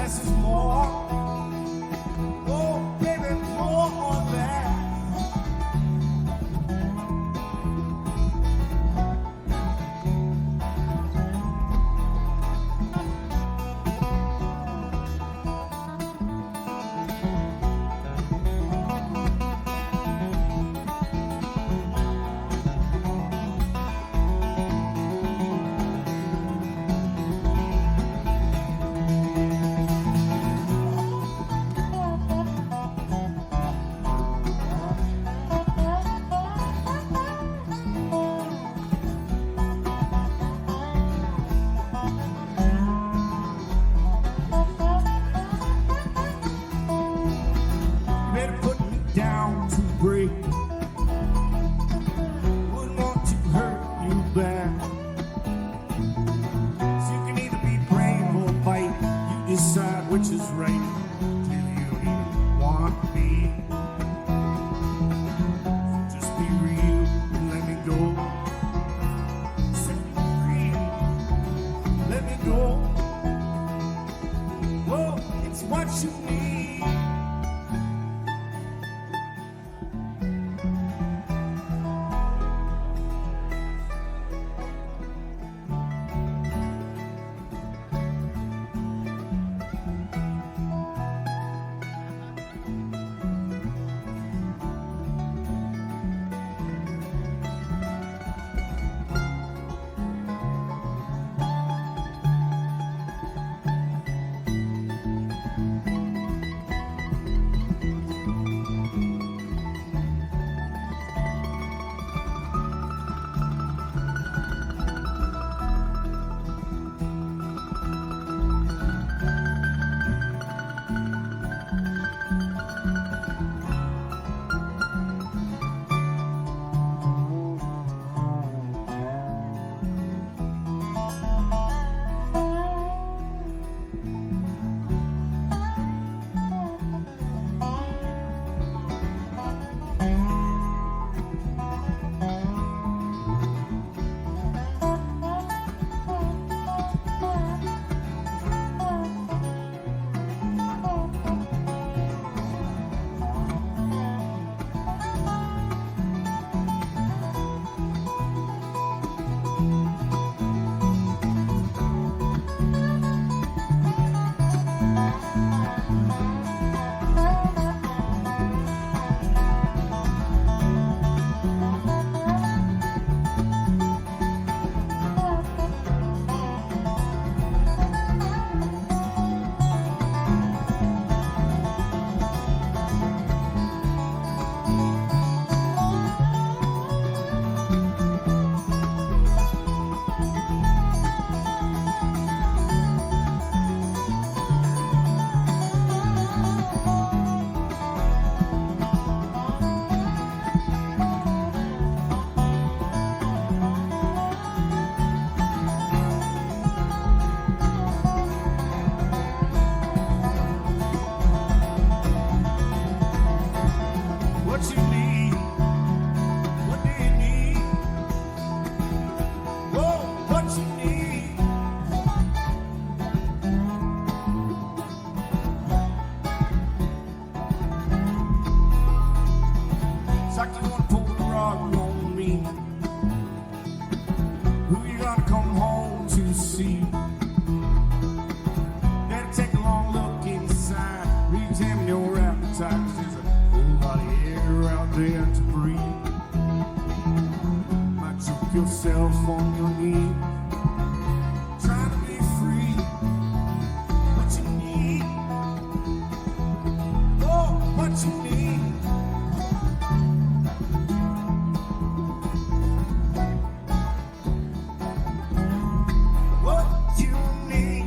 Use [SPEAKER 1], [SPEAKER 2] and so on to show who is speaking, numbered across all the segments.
[SPEAKER 1] less is more. Oh, baby, more on that. Break. Wouldn't want to hurt you back. So you can either be brave or fight. You decide which is right. Till you don't even want to be. Just be real and let me go. Set me free. Let me go. Whoa, it's what you need. Yourself on your knees, trying to be free. What you need, oh, what you need. What you need.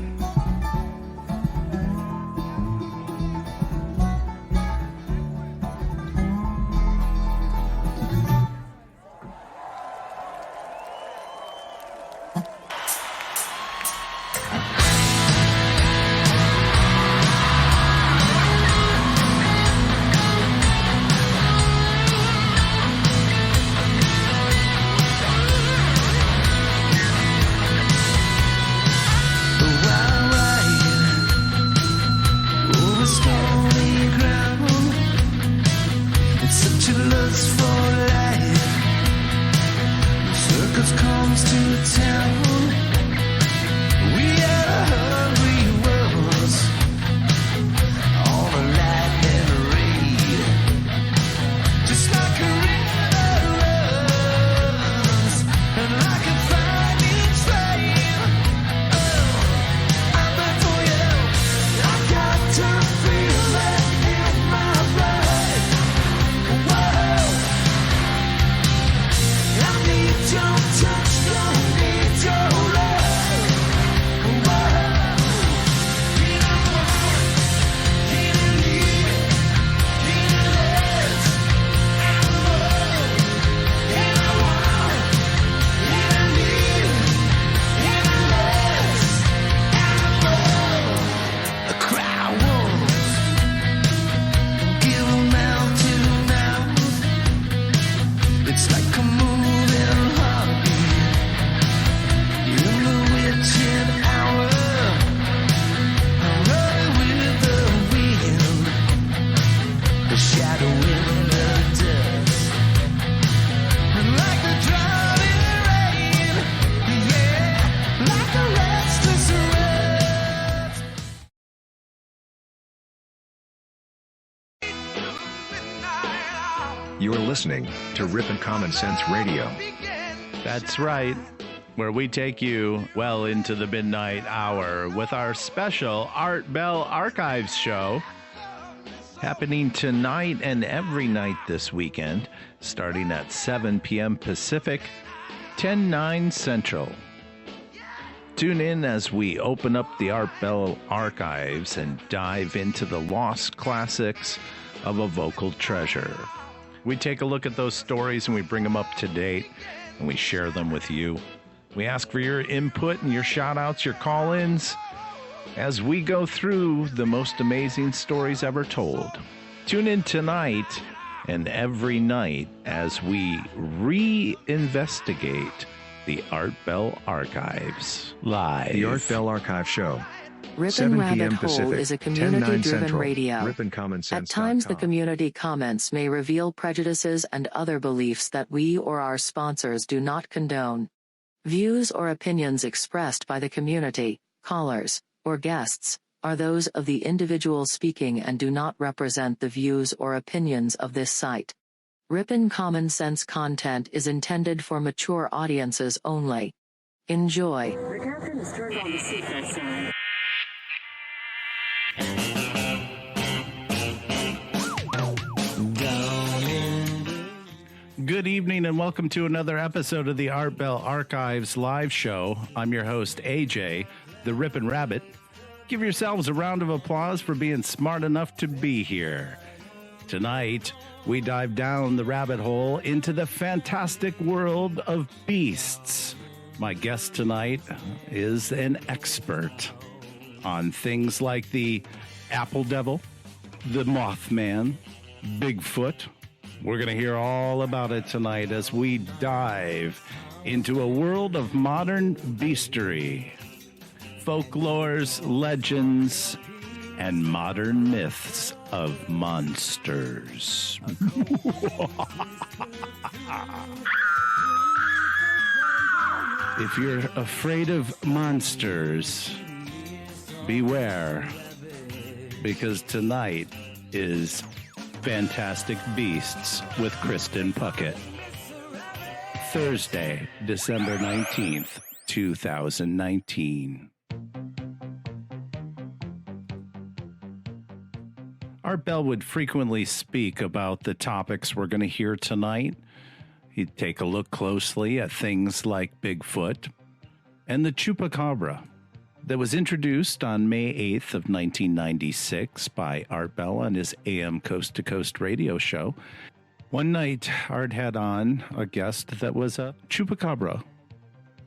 [SPEAKER 2] You're listening to Rip and Common Sense Radio.
[SPEAKER 3] That's right, where we take you well into the midnight hour with our special Art Bell Archives show happening tonight and every night this weekend, starting at 7 p.m. Pacific, 10/9 Central. Tune in as we open up the Art Bell Archives and dive into the lost classics of a vocal treasure. We take a look at those stories and we bring them up to date and we share them with you. We ask for your input and your shout-outs, your call-ins, as we go through the most amazing stories ever told. Tune in tonight and every night as we reinvestigate the Art Bell Archives live.
[SPEAKER 2] The Art Bell Archive Show.
[SPEAKER 4] Rip and Rabbit Hole is a community-driven radio. At times the community comments may reveal prejudices and other beliefs that we or our sponsors do not condone. Views or opinions expressed by the community, callers, or guests, are those of the individual speaking and do not represent the views or opinions of this site. Rip'n Common Sense content is intended for mature audiences only. Enjoy. The captain has turned on the seatbelt sign.
[SPEAKER 3] Good evening and welcome to another episode of the Art Bell Archives live show. I'm your host, AJ, the Rippin' Rabbit. Give yourselves a round of applause for being smart enough to be here. Tonight, we dive down the rabbit hole into the fantastic world of beasts. My guest tonight is an expert on things like the Apple Devil, the Mothman, Bigfoot. We're going to hear all about it tonight as we dive into a world of modern beastery, folklores, legends, and modern myths of monsters. If you're afraid of monsters, beware, because tonight is Fantastic Beasts with Kristen Puckett. Thursday, December 19th, 2019. Art Bell would frequently speak about the topics we're going to hear tonight. He'd take a look closely at things like Bigfoot and the Chupacabra that was introduced on May 8th of 1996 by Art Bell on his AM Coast to Coast radio show. One night, Art had on a guest that was a Chupacabra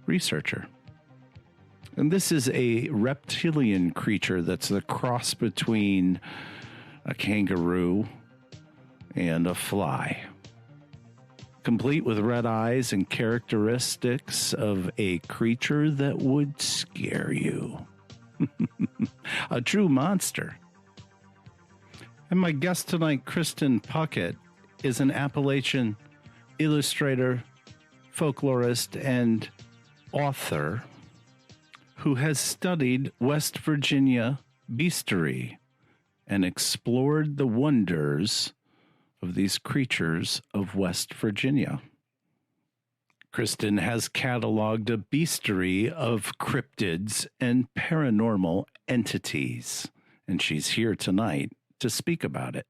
[SPEAKER 3] researcher. And this is a reptilian creature that's a cross between a kangaroo and a fly, complete with red eyes and characteristics of a creature that would scare you. A true monster. And my guest tonight, Kristen Puckett, is an Appalachian illustrator, folklorist, and author who has studied West Virginia beastery and explored the wonders of these creatures of West Virginia. Kristen has cataloged a beastery of cryptids and paranormal entities, and she's here tonight to speak about it.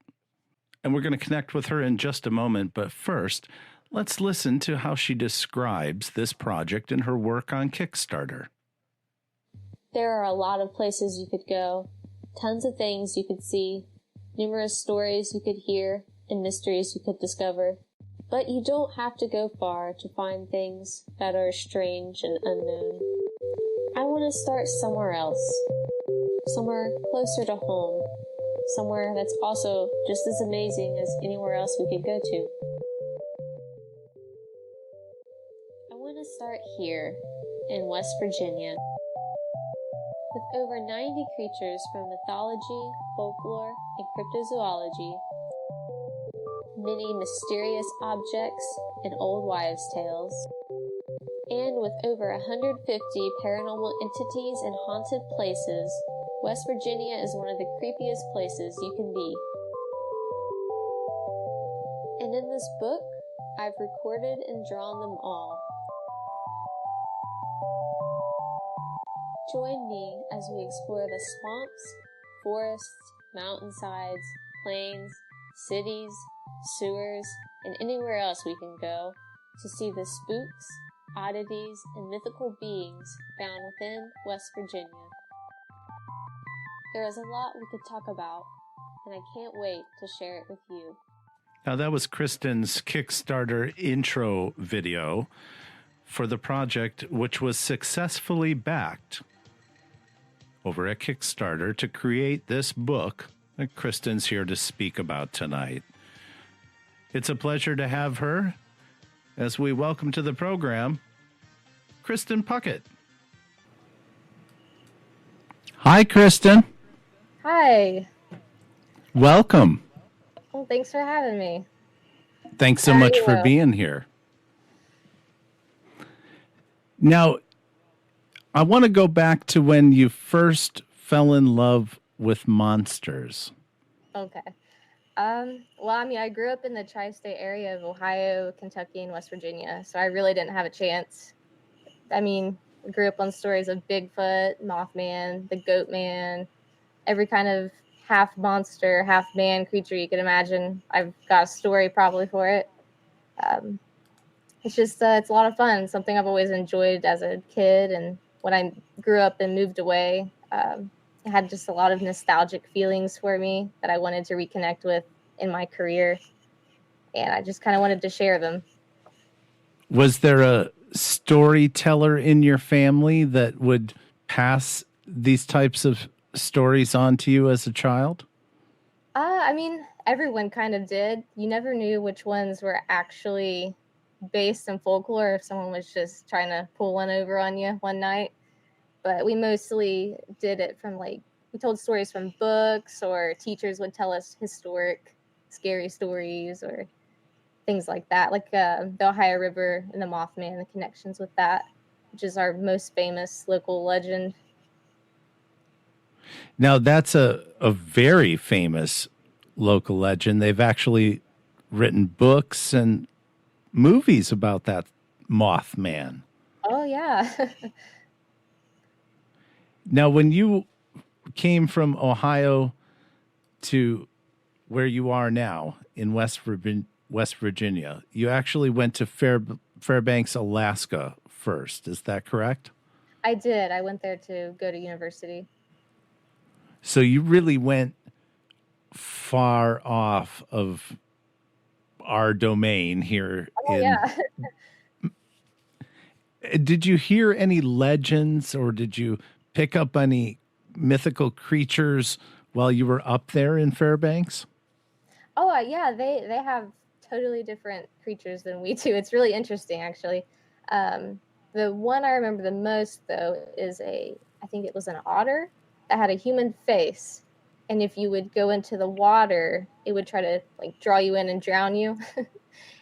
[SPEAKER 3] And we're going to connect with her in just a moment, but first, let's listen to how she describes this project in her work on Kickstarter.
[SPEAKER 5] There are a lot of places you could go, tons of things you could see, numerous stories you could hear, and mysteries you could discover. But you don't have to go far to find things that are strange and unknown. I want to start somewhere else. Somewhere closer to home. Somewhere that's also just as amazing as anywhere else we could go to. I want to start here in West Virginia. With over 90 creatures from mythology, folklore, and cryptozoology, many mysterious objects and old wives' tales, and with over 150 paranormal entities and haunted places, West Virginia is one of the creepiest places you can be. And in this book, I've recorded and drawn them all. Join me as we explore the swamps, forests, mountainsides, plains, cities, sewers, and anywhere else we can go to see the spooks, oddities, and mythical beings found within West Virginia. There is a lot we could talk about, and I can't wait to share it with you.
[SPEAKER 3] Now, that was Kristen's Kickstarter intro video for the project, which was successfully backed over at Kickstarter to create this book that Kristen's here to speak about tonight. It's a pleasure to have her as we welcome to the program Kristen Puckett. Hi, Kristen.
[SPEAKER 6] Hi.
[SPEAKER 3] Welcome.
[SPEAKER 6] Well, thanks for having me.
[SPEAKER 3] Thanks so much for being here. Now, I want to go back to when you first fell in love with monsters.
[SPEAKER 6] Okay. Well, I grew up in the tri-state area of Ohio, Kentucky, and West Virginia, so I really didn't have a chance. I grew up on stories of Bigfoot, Mothman, the Goat Man, every kind of half monster, half man creature you could imagine. I've got a story probably for it. It's just, it's a lot of fun. Something I've always enjoyed as a kid. And when I grew up and moved away, it had just a lot of nostalgic feelings for me that I wanted to reconnect with in my career. And I just kind of wanted to share them.
[SPEAKER 3] Was there a storyteller in your family that would pass these types of stories on to you as a child?
[SPEAKER 6] Everyone kind of did. You never knew which ones were actually based in folklore, if someone was just trying to pull one over on you one night. But we mostly did it from we told stories from books, or teachers would tell us historic, scary stories or things like that, like the Ohio River and the Mothman, the connections with that, which is our most famous local legend.
[SPEAKER 3] Now, that's a very famous local legend. They've actually written books and movies about that Mothman.
[SPEAKER 6] Oh, yeah.
[SPEAKER 3] Now, when you came from Ohio to where you are now in West Virginia, you actually went to Fairbanks, Alaska first. Is that correct?
[SPEAKER 6] I did. I went there to go to university.
[SPEAKER 3] So you really went far off of our domain here.
[SPEAKER 6] Yeah.
[SPEAKER 3] Did you hear any legends, or did you pick up any mythical creatures while you were up there in Fairbanks?
[SPEAKER 6] Oh, yeah. They have totally different creatures than we do. It's really interesting, actually. The one I remember the most, though, is I think it was an otter that had a human face. And if you would go into the water, it would try to draw you in and drown you.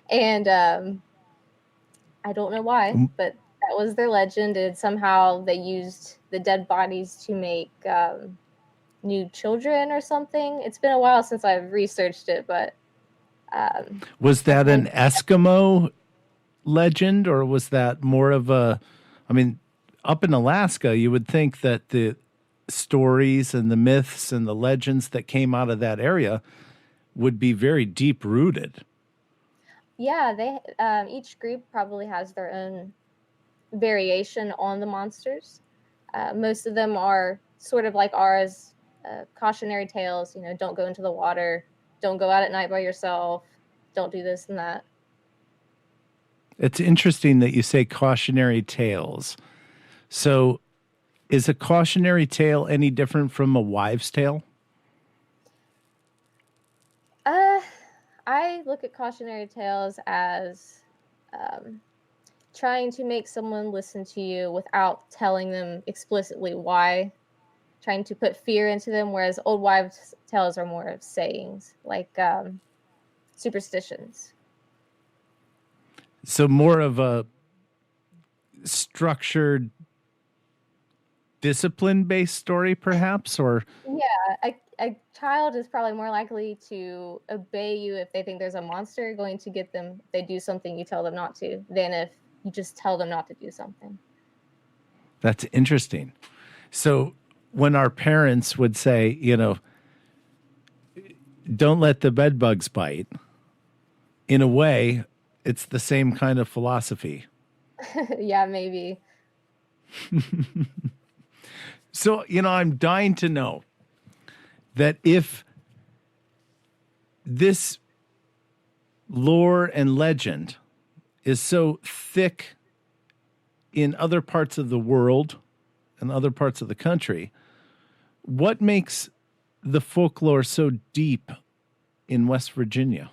[SPEAKER 6] And I don't know why, but that was their legend. And somehow they used the dead bodies to make new children or something. It's been a while since I've researched it, but
[SPEAKER 3] was that an Eskimo legend, or was that more of up in Alaska, you would think that the stories and the myths and the legends that came out of that area would be very deep rooted.
[SPEAKER 6] Yeah, they each group probably has their own variation on the monsters. Most of them are sort of like ours, cautionary tales. Don't go into the water, don't go out at night by yourself, don't do this and that.
[SPEAKER 3] It's interesting that you say cautionary tales. So is a cautionary tale any different from a wives' tale?
[SPEAKER 6] I look at cautionary tales as trying to make someone listen to you without telling them explicitly why, trying to put fear into them, whereas old wives' tales are more of sayings, like superstitions.
[SPEAKER 3] So more of a structured discipline-based story, perhaps, or
[SPEAKER 6] Yeah, a child is probably more likely to obey you if they think there's a monster going to get them if they do something you tell them not to, than if you just tell them not to do something.
[SPEAKER 3] that's interesting. So when our parents would say, don't let the bed bugs bite, in a way, it's the same kind of philosophy.
[SPEAKER 6] Yeah, maybe.
[SPEAKER 3] So, I'm dying to know that if this lore and legend is so thick in other parts of the world and other parts of the country, what makes the folklore so deep in West Virginia?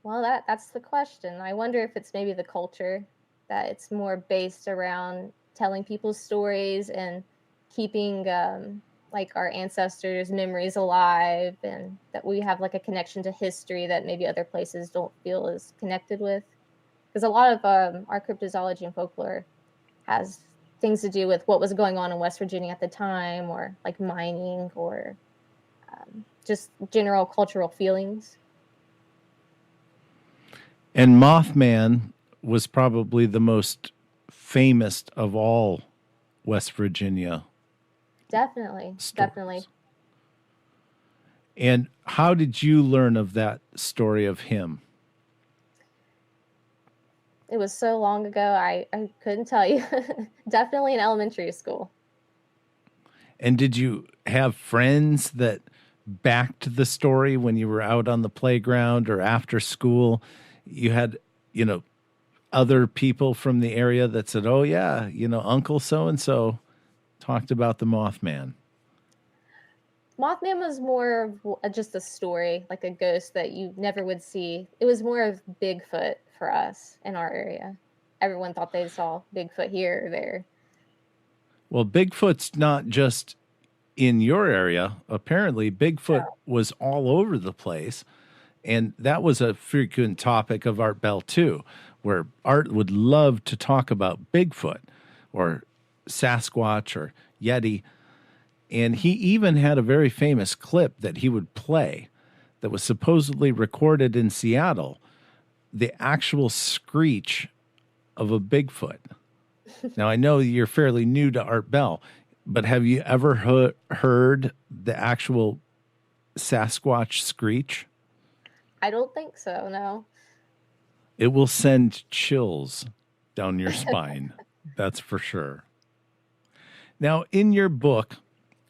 [SPEAKER 6] Well, that's the question. I wonder if it's maybe the culture, that it's more based around telling people's stories and keeping like our ancestors' memories alive, and that we have like a connection to history that maybe other places don't feel as connected with. Because a lot of our cryptozoology and folklore has things to do with what was going on in West Virginia at the time, or like mining, or just general cultural feelings.
[SPEAKER 3] And Mothman was probably the most famous of all West Virginia.
[SPEAKER 6] Definitely.
[SPEAKER 3] And how did you learn of that story of him?
[SPEAKER 6] It was so long ago, I couldn't tell you. Definitely in elementary school.
[SPEAKER 3] And did you have friends that backed the story when you were out on the playground or after school? You had, other people from the area that said, oh, yeah, Uncle so-and-so talked about the Mothman.
[SPEAKER 6] Mothman was more of just a story, like a ghost that you never would see. It was more of Bigfoot for us in our area. Everyone thought they saw Bigfoot here or there.
[SPEAKER 3] Well, Bigfoot's not just in your area. Apparently, Bigfoot was all over the place. And that was a frequent topic of Art Bell, too, where Art would love to talk about Bigfoot or Sasquatch or Yeti. And he even had a very famous clip that he would play that was supposedly recorded in Seattle, the actual screech of a Bigfoot. Now, I know you're fairly new to Art Bell, but have you ever heard the actual Sasquatch screech?
[SPEAKER 6] I don't think so, no.
[SPEAKER 3] It will send chills down your spine. That's for sure. Now, in your book,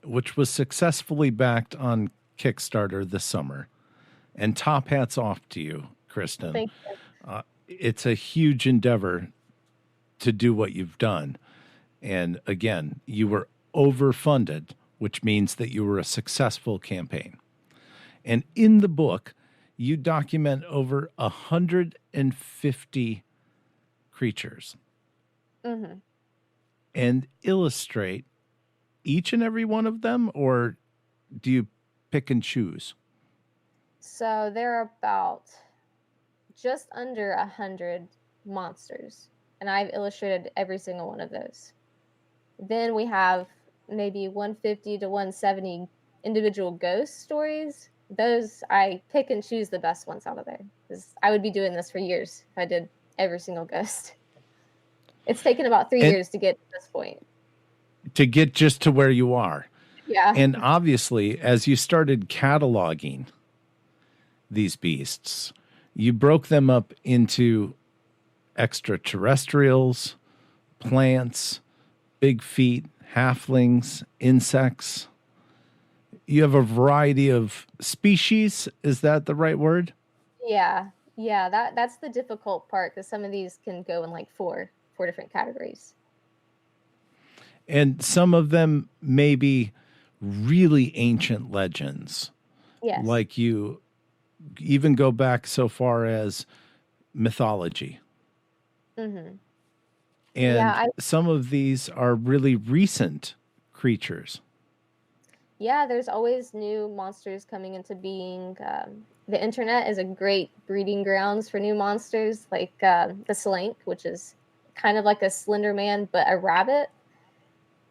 [SPEAKER 3] which was successfully backed on Kickstarter this summer, and top hats off to you, Kristen.
[SPEAKER 6] Thank you.
[SPEAKER 3] It's a huge endeavor to do what you've done. And again, you were overfunded, which means that you were a successful campaign. And in the book, you document over 150 creatures and illustrate each and every one of them, or do you pick and choose?
[SPEAKER 6] So there are about just under 100 monsters, and I've illustrated every single one of those. Then we have maybe 150 to 170 individual ghost stories. Those, I pick and choose the best ones out of there, because I would be doing this for years if I did every single ghost. It's taken about 3 years to get to this point.
[SPEAKER 3] To get just to where you are.
[SPEAKER 6] Yeah.
[SPEAKER 3] And obviously, as you started cataloging these beasts, you broke them up into extraterrestrials, plants, big feet, halflings, insects. You have a variety of species. Is that the right word?
[SPEAKER 6] Yeah. That's the difficult part, because some of these can go in like four different categories.
[SPEAKER 3] And some of them may be really ancient legends.
[SPEAKER 6] Yes.
[SPEAKER 3] Like you even go back so far as mythology.
[SPEAKER 6] Mm-hmm.
[SPEAKER 3] And some of these are really recent creatures.
[SPEAKER 6] Yeah, there's always new monsters coming into being. The internet is a great breeding grounds for new monsters, like the Slank, which is kind of like a Slender Man, but a rabbit.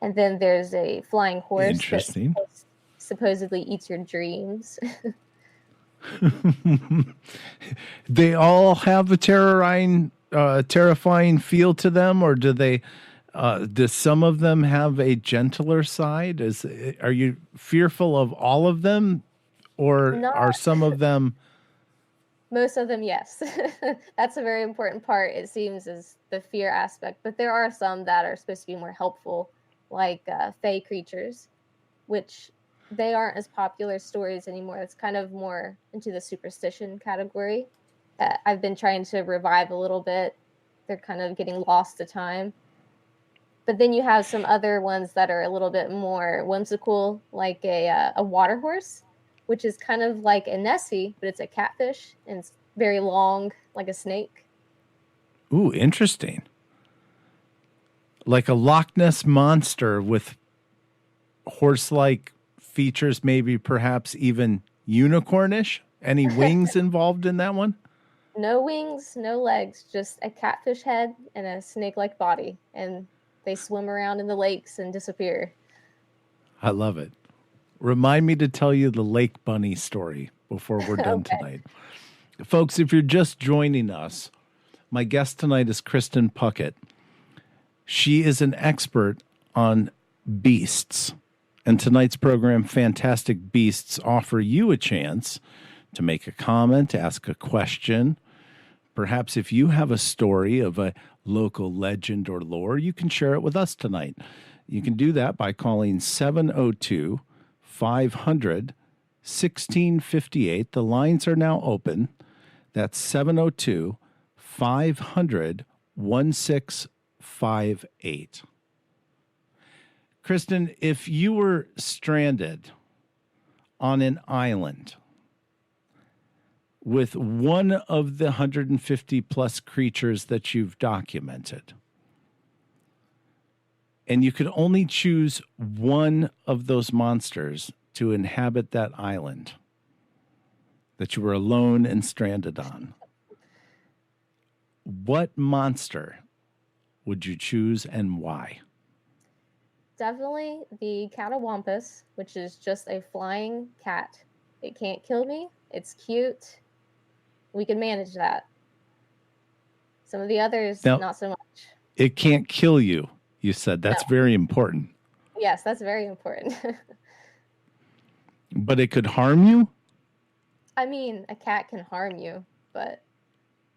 [SPEAKER 6] And then there's a flying horse
[SPEAKER 3] Interesting.
[SPEAKER 6] that supposedly eats your dreams.
[SPEAKER 3] They all have a terrifying feel to them, or do they? Do some of them have a gentler side? Are you fearful of all of them, or are some of them?
[SPEAKER 6] Most of them, yes. That's a very important part, it seems, is the fear aspect. But there are some that are supposed to be more helpful, like fae creatures, which they aren't as popular stories anymore. It's kind of more into the superstition category that I've been trying to revive a little bit. They're kind of getting lost to time. But then you have some other ones that are a little bit more whimsical, like a water horse, which is kind of like a Nessie, but it's a catfish and it's very long, like a snake.
[SPEAKER 3] Ooh, interesting. Like a Loch Ness monster with horse-like features, maybe perhaps even unicornish. Any wings involved in that one?
[SPEAKER 6] No wings, no legs, just a catfish head and a snake-like body. And they swim around in the lakes and disappear.
[SPEAKER 3] I love it. Remind me to tell you the Lake Bunny story before we're done tonight. Folks, if you're just joining us, my guest tonight is Kristen Puckett. She is an expert on beasts. And tonight's program, Fantastic Beasts, offer you a chance to make a comment, ask a question. Perhaps if you have a story of a local legend or lore, you can share it with us tonight. You can do that by calling 702-500-1658. The lines are now open. That's 702-500-1658. Kristen, if you were stranded on an island with one of the 150 plus creatures that you've documented, and you could only choose one of those monsters to inhabit that island that you were alone and stranded on, what monster would you choose and why?
[SPEAKER 6] Definitely the catawampus, which is just a flying cat. It can't kill me. It's cute. We can manage that. Some of the others,
[SPEAKER 3] now,
[SPEAKER 6] not so much.
[SPEAKER 3] It can't kill you, you said. That's very important.
[SPEAKER 6] Yes, that's very important.
[SPEAKER 3] But it could harm you?
[SPEAKER 6] I mean, a cat can harm you, but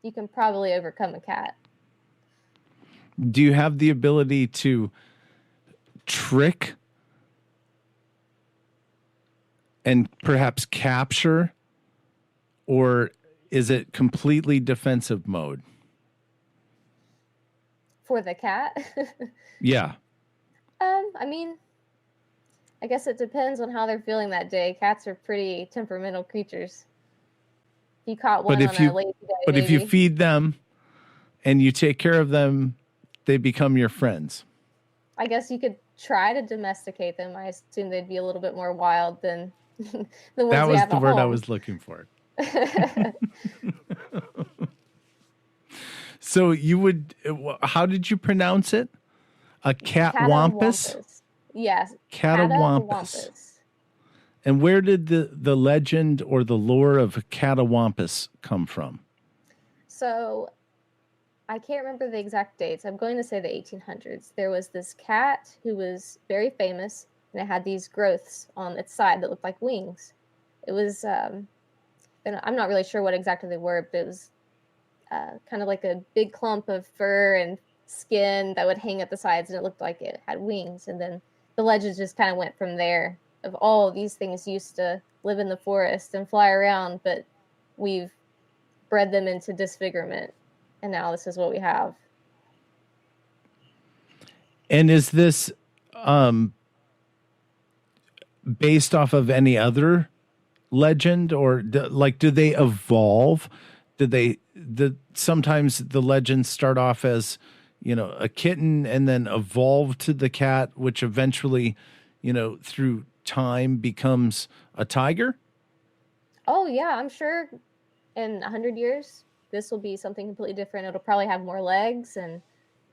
[SPEAKER 6] you can probably overcome a cat.
[SPEAKER 3] Do you have the ability to trick and perhaps capture, or is it completely defensive mode?
[SPEAKER 6] For the cat?
[SPEAKER 3] Yeah.
[SPEAKER 6] I mean, I guess it depends on how they're feeling that day. Cats are pretty temperamental creatures. If you caught one on a lazy day,
[SPEAKER 3] but if you feed them and you take care of them, they become your friends.
[SPEAKER 6] I guess you could try to domesticate them. I assume they'd be a little bit more wild than the ones we have at home. That
[SPEAKER 3] was the word I was looking for. So you would, how did you pronounce it? A catwampus?
[SPEAKER 6] Yes.
[SPEAKER 3] Catawampus. And where did the legend or the lore of a catawampus come from?
[SPEAKER 6] So I can't remember the exact dates. I'm going to say the 1800s. There was this cat who was very famous, and it had these growths on its side that looked like wings. It was, and I'm not really sure what exactly they were, but it was kind of like a big clump of fur and skin that would hang at the sides, and it looked like it had wings. And then the legend just kind of went from there of all these things used to live in the forest and fly around, but we've bred them into disfigurement, and now this is what we have.
[SPEAKER 3] And is this based off of any other legend, or do they evolve? Sometimes the legends start off as, a kitten and then evolve to the cat, which eventually, through time becomes a tiger?
[SPEAKER 6] Oh, yeah, I'm sure in 100 years, this will be something completely different. It'll probably have more legs and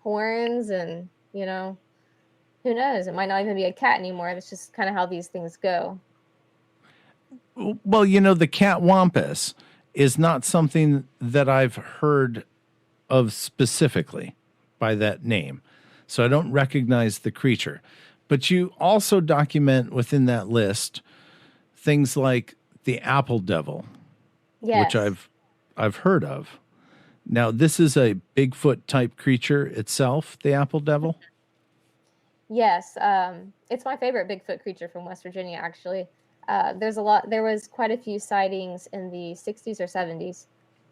[SPEAKER 6] horns and, who who knows? It might not even be a cat anymore. That's just kind of how these things go.
[SPEAKER 3] Well, the catwampus is not something that I've heard of specifically by that name. So I don't recognize the creature. But you also document within that list things like the apple devil,
[SPEAKER 6] yes.
[SPEAKER 3] which I've heard of. Now, this is a Bigfoot type creature itself, the apple devil?
[SPEAKER 6] Yes. It's my favorite Bigfoot creature from West Virginia, actually. There was quite a few sightings in the 60s or 70s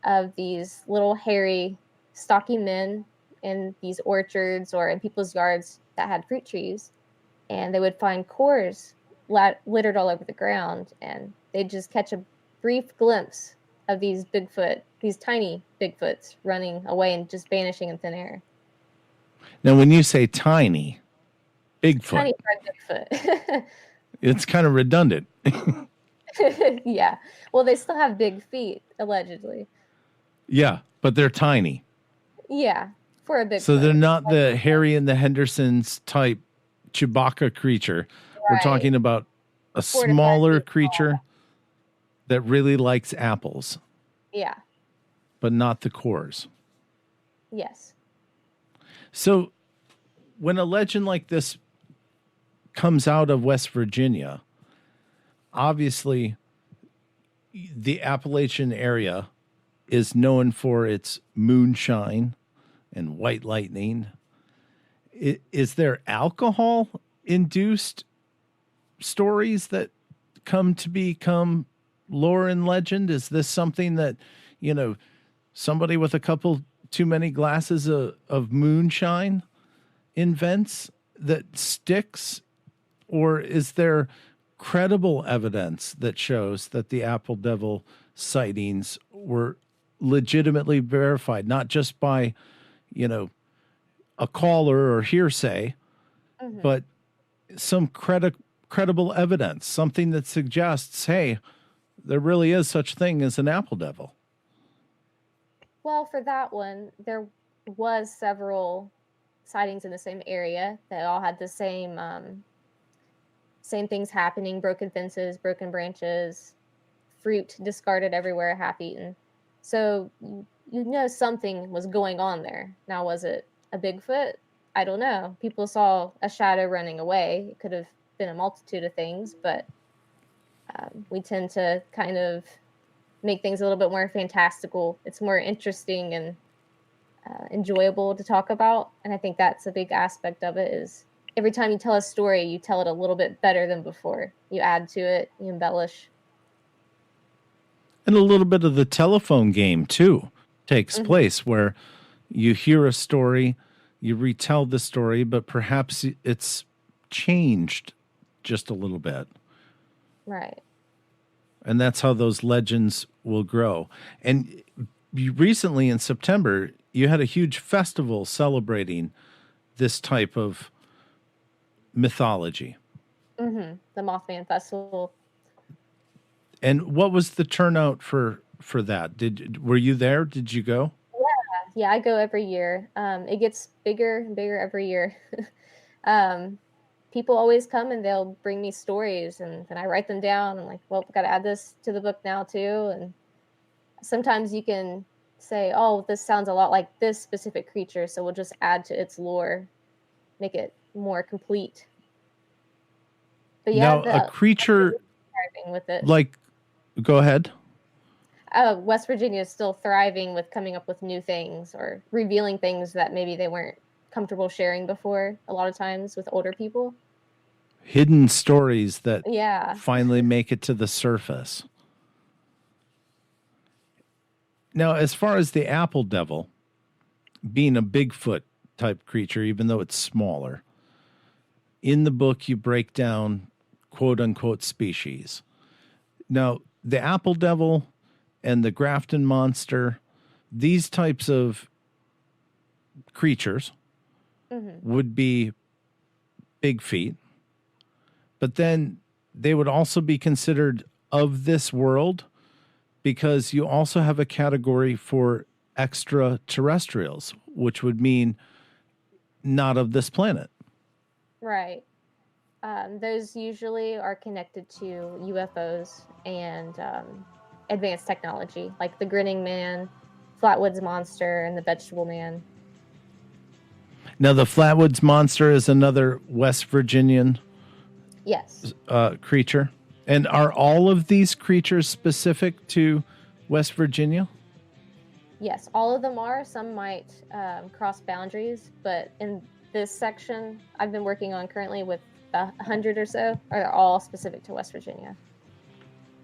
[SPEAKER 6] of these little hairy, stocky men in these orchards or in people's yards that had fruit trees. And they would find cores littered all over the ground, and they'd just catch a brief glimpse of these tiny Bigfoots running away and just vanishing in thin air.
[SPEAKER 3] Now, when you say tiny, Bigfoot.
[SPEAKER 6] Tiny Bigfoot.
[SPEAKER 3] It's kind of redundant.
[SPEAKER 6] Yeah. Well, they still have big feet, allegedly.
[SPEAKER 3] Yeah, but they're tiny.
[SPEAKER 6] Yeah, for a Bigfoot.
[SPEAKER 3] So they're not the Harry and the Hendersons type Chewbacca creature. Right. We're talking about a smaller creature that really likes apples.
[SPEAKER 6] Yeah.
[SPEAKER 3] But not the cores.
[SPEAKER 6] Yes.
[SPEAKER 3] So when a legend like this comes out of West Virginia, obviously the Appalachian area is known for its moonshine and white lightning. Is there alcohol-induced stories that come to become lore and legend? Is this something that, somebody with a couple too many glasses of moonshine invents that sticks? Or is there credible evidence that shows that the Apple Devil sightings were legitimately verified, not just by, a caller or hearsay, but some credible evidence, something that suggests, hey, there really is such thing as an Apple Devil?
[SPEAKER 6] Well, for that one, there was several sightings in the same area that all had the same things happening: broken fences, broken branches, fruit discarded everywhere, half eaten. So something was going on there. Now, was it a Bigfoot? I don't know. People saw a shadow running away. It could have been a multitude of things, but we tend to kind of make things a little bit more fantastical. It's more interesting and enjoyable to talk about. And I think that's a big aspect of it, is every time you tell a story, you tell it a little bit better than before. You add to it, you embellish.
[SPEAKER 3] And a little bit of the telephone game, too, takes place, where you hear a story, you retell the story, but perhaps it's changed just a little bit.
[SPEAKER 6] Right.
[SPEAKER 3] And that's how those legends will grow. And recently in September, you had a huge festival celebrating this type of mythology.
[SPEAKER 6] The Mothman Festival.
[SPEAKER 3] And what was the turnout for that? Were you there? Did you go?
[SPEAKER 6] Yeah, I go every year. It gets bigger and bigger every year. People always come and they'll bring me stories, and then I write them down. I'm like, well, we've got to add this to the book now too. And sometimes you can say, oh, this sounds a lot like this specific creature, so we'll just add to its lore, make it more complete. But yeah,
[SPEAKER 3] now a creature
[SPEAKER 6] with it.
[SPEAKER 3] Like, go ahead.
[SPEAKER 6] West Virginia is still thriving with coming up with new things or revealing things that maybe they weren't comfortable sharing before, a lot of times with older people.
[SPEAKER 3] Hidden stories that finally make it to the surface. Now, as far as the Apple Devil being a Bigfoot type creature, even though it's smaller, in the book you break down quote unquote species. Now, the Apple Devil and the Grafton Monster, these types of creatures would be big feet, but then they would also be considered of this world, because you also have a category for extraterrestrials, which would mean not of this planet.
[SPEAKER 6] Right. Those usually are connected to UFOs and advanced technology, like the Grinning Man, Flatwoods Monster, and the Vegetable Man.
[SPEAKER 3] Now, the Flatwoods Monster is another West Virginian creature. And are all of these creatures specific to West Virginia?
[SPEAKER 6] Yes, all of them are. Some might cross boundaries, but in this section I've been working on currently with 100 or so are all specific to West Virginia,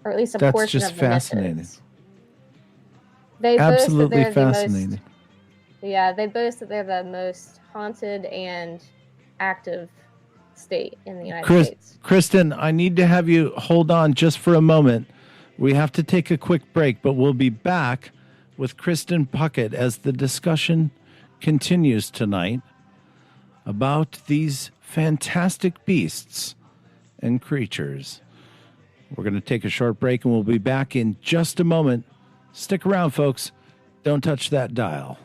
[SPEAKER 6] or at least a portion of the
[SPEAKER 3] fascinating.
[SPEAKER 6] Methods. They
[SPEAKER 3] Absolutely fascinating.
[SPEAKER 6] They boast that they're the most haunted and active state in the United States.
[SPEAKER 3] Kristen, I need to have you hold on just for a moment. We have to take a quick break, but we'll be back with Kristen Puckett as the discussion continues tonight about these fantastic beasts and creatures. We're going to take a short break, and we'll be back in just a moment. Stick around, folks. Don't touch that dial.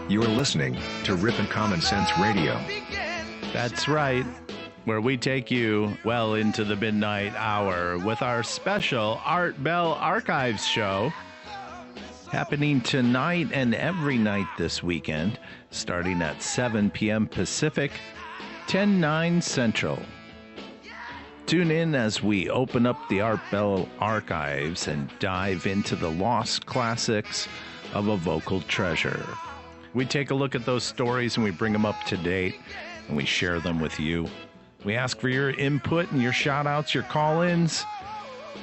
[SPEAKER 2] You're listening to Rip Common Sense Radio.
[SPEAKER 3] That's right, where we take you well into the midnight hour with our special Art Bell Archives show happening tonight and every night this weekend, starting at 7 p.m. Pacific, 10/9 Central. Tune in as we open up the Art Bell Archives and dive into the lost classics of a vocal treasure. We take a look at those stories and we bring them up to date and we share them with you. We ask for your input and your shout outs, your call-ins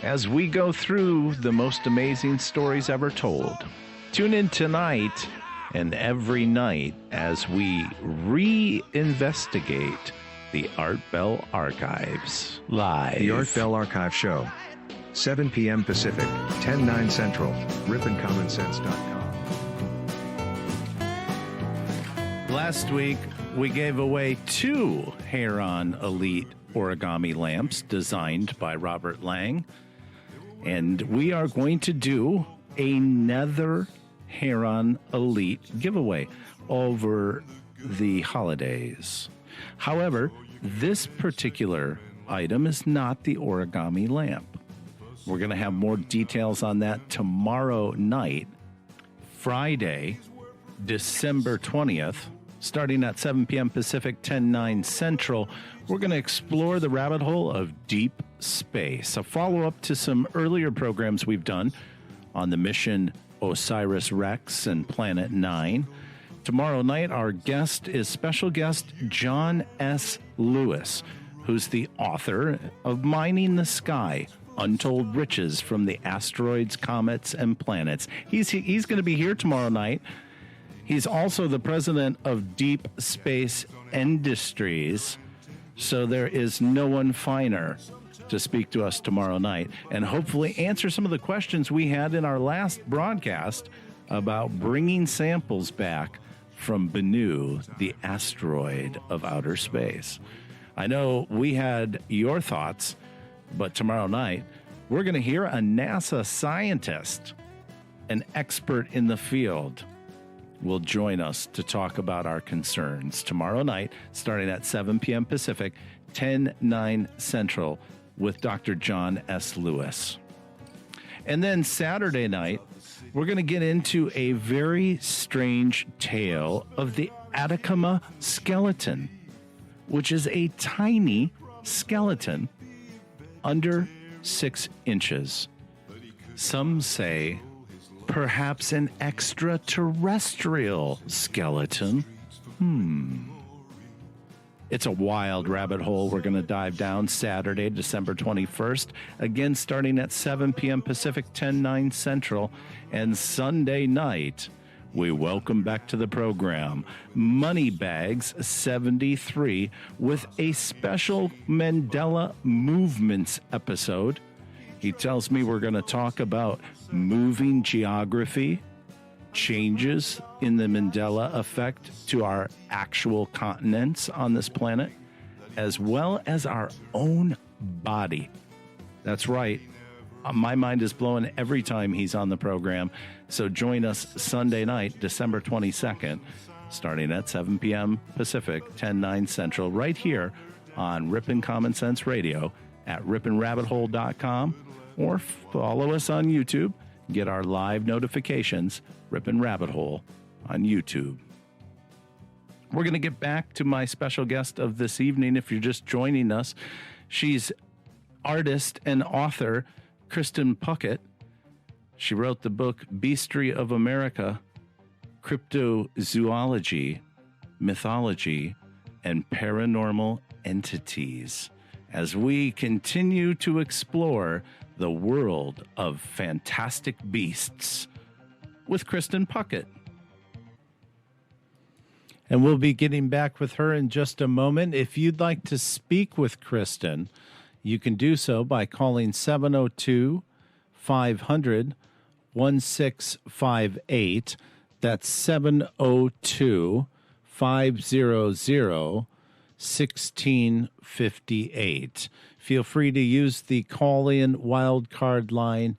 [SPEAKER 3] as we go through the most amazing stories ever told. Tune in tonight and every night as we reinvestigate the Art Bell Archives live.
[SPEAKER 2] The Art Bell Archive Show, 7 p.m. Pacific, 10/9 Central, ripandcommonsense.com.
[SPEAKER 3] Last week, we gave away 2 Heron Elite origami lamps designed by Robert Lang. And we are going to do another Heron Elite giveaway over the holidays. However, this particular item is not the origami lamp. We're going to have more details on that tomorrow night, Friday, December 20th. Starting at 7 p.m. Pacific, 10/9 Central, we're going to explore the rabbit hole of deep space, a follow-up to some earlier programs we've done on the mission OSIRIS-REx and Planet 9. Tomorrow night, our guest is special guest John S. Lewis, who's the author of Mining the Sky, Untold Riches from the Asteroids, Comets, and Planets. He's going to be here tomorrow night. He's also the president of Deep Space Industries, so there is no one finer to speak to us tomorrow night and hopefully answer some of the questions we had in our last broadcast about bringing samples back from Bennu, the asteroid of outer space. I know we had your thoughts, but tomorrow night, we're going to hear a NASA scientist, an expert in the field, will join us to talk about our concerns tomorrow night, starting at 7 p.m. Pacific, 10/9 Central, with Dr. John S. Lewis. And then Saturday night, we're going to get into a very strange tale of the Atacama skeleton, which is a tiny skeleton under 6 inches. Some say perhaps an extraterrestrial skeleton. It's a wild rabbit hole we're going to dive down Saturday, December 21st, again starting at 7 p.m. Pacific, 10/9 Central, and Sunday night, We welcome back to the program Moneybags 73 with a special Mandela Movements episode. He tells me we're going to talk about moving geography, changes in the Mandela effect to our actual continents on this planet, as well as our own body. That's right. My mind is blown every time he's on the program. So join us Sunday night, December 22nd, starting at 7 p.m. Pacific, 10/9 Central, right here on Ripon Common Sense Radio at ripponrabbithole.com, or follow us on YouTube. Get our live notifications, Ripon Rabbit Hole on YouTube. We're going to get back to my special guest of this evening. If you're just joining us, she's artist and author Kristen Puckett. She wrote the book Beastry of America, Cryptozoology, Mythology, and Paranormal Entities, as we continue to explore the world of fantastic beasts with Kristen Puckett. And we'll be getting back with her in just a moment. If you'd like to speak with Kristen, you can do so by calling 702-500-1658. That's 702-500-1658. Feel free to use the call-in wildcard line,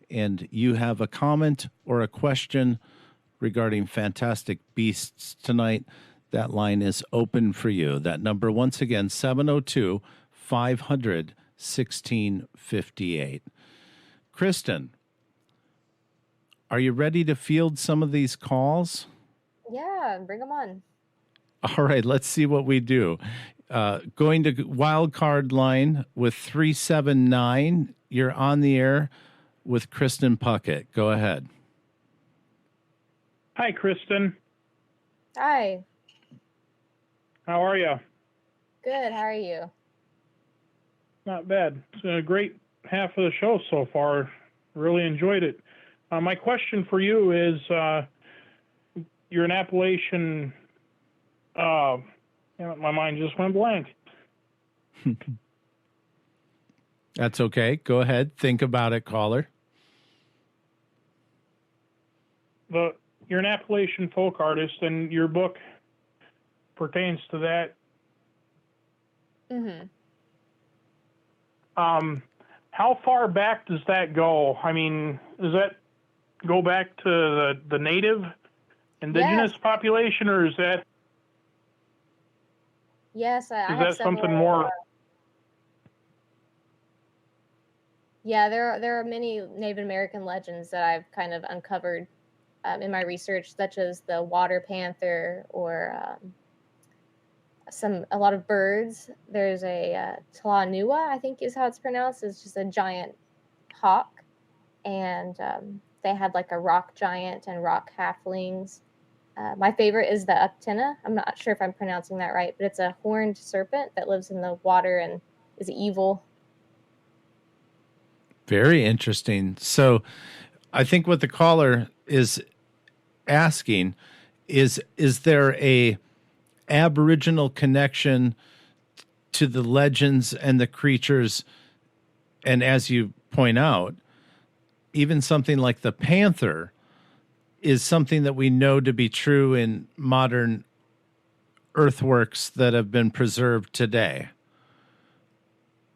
[SPEAKER 3] and you have a comment or a question regarding fantastic beasts tonight, that line is open for you. That number, once again, 702-500-1658. Kristen, are you ready to field some of these calls?
[SPEAKER 6] Yeah, bring them on.
[SPEAKER 3] All right, let's see what we do. Going to wildcard line with 379. You're on the air with Kristen Puckett. Go ahead.
[SPEAKER 7] Hi, Kristen.
[SPEAKER 6] Hi.
[SPEAKER 7] How are you?
[SPEAKER 6] Good. How are you?
[SPEAKER 7] Not bad. It's a great half of the show so far. Really enjoyed it. My question for you is, you're an Appalachian. My mind just went blank.
[SPEAKER 3] That's okay. Go ahead. Think about it, caller.
[SPEAKER 7] You're an Appalachian folk artist, and your book pertains to that.
[SPEAKER 6] Mm-hmm.
[SPEAKER 7] How far back does that go? I mean, does that go back to the native indigenous population, or is that?
[SPEAKER 6] Yes, I
[SPEAKER 7] is
[SPEAKER 6] have
[SPEAKER 7] that
[SPEAKER 6] several,
[SPEAKER 7] something more?
[SPEAKER 6] Yeah, there are many Native American legends that I've kind of uncovered in my research, such as the water panther, or a lot of birds. There's a Tlanua, I think is how it's pronounced. It's just a giant hawk, and they had like a rock giant and rock halflings. My favorite is the Uktena. I'm not sure if I'm pronouncing that right, but it's a horned serpent that lives in the water and is evil.
[SPEAKER 3] Very interesting. So I think what the caller is asking is there a Aboriginal connection to the legends and the creatures? And as you point out, even something like the panther is something that we know to be true in modern earthworks that have been preserved today.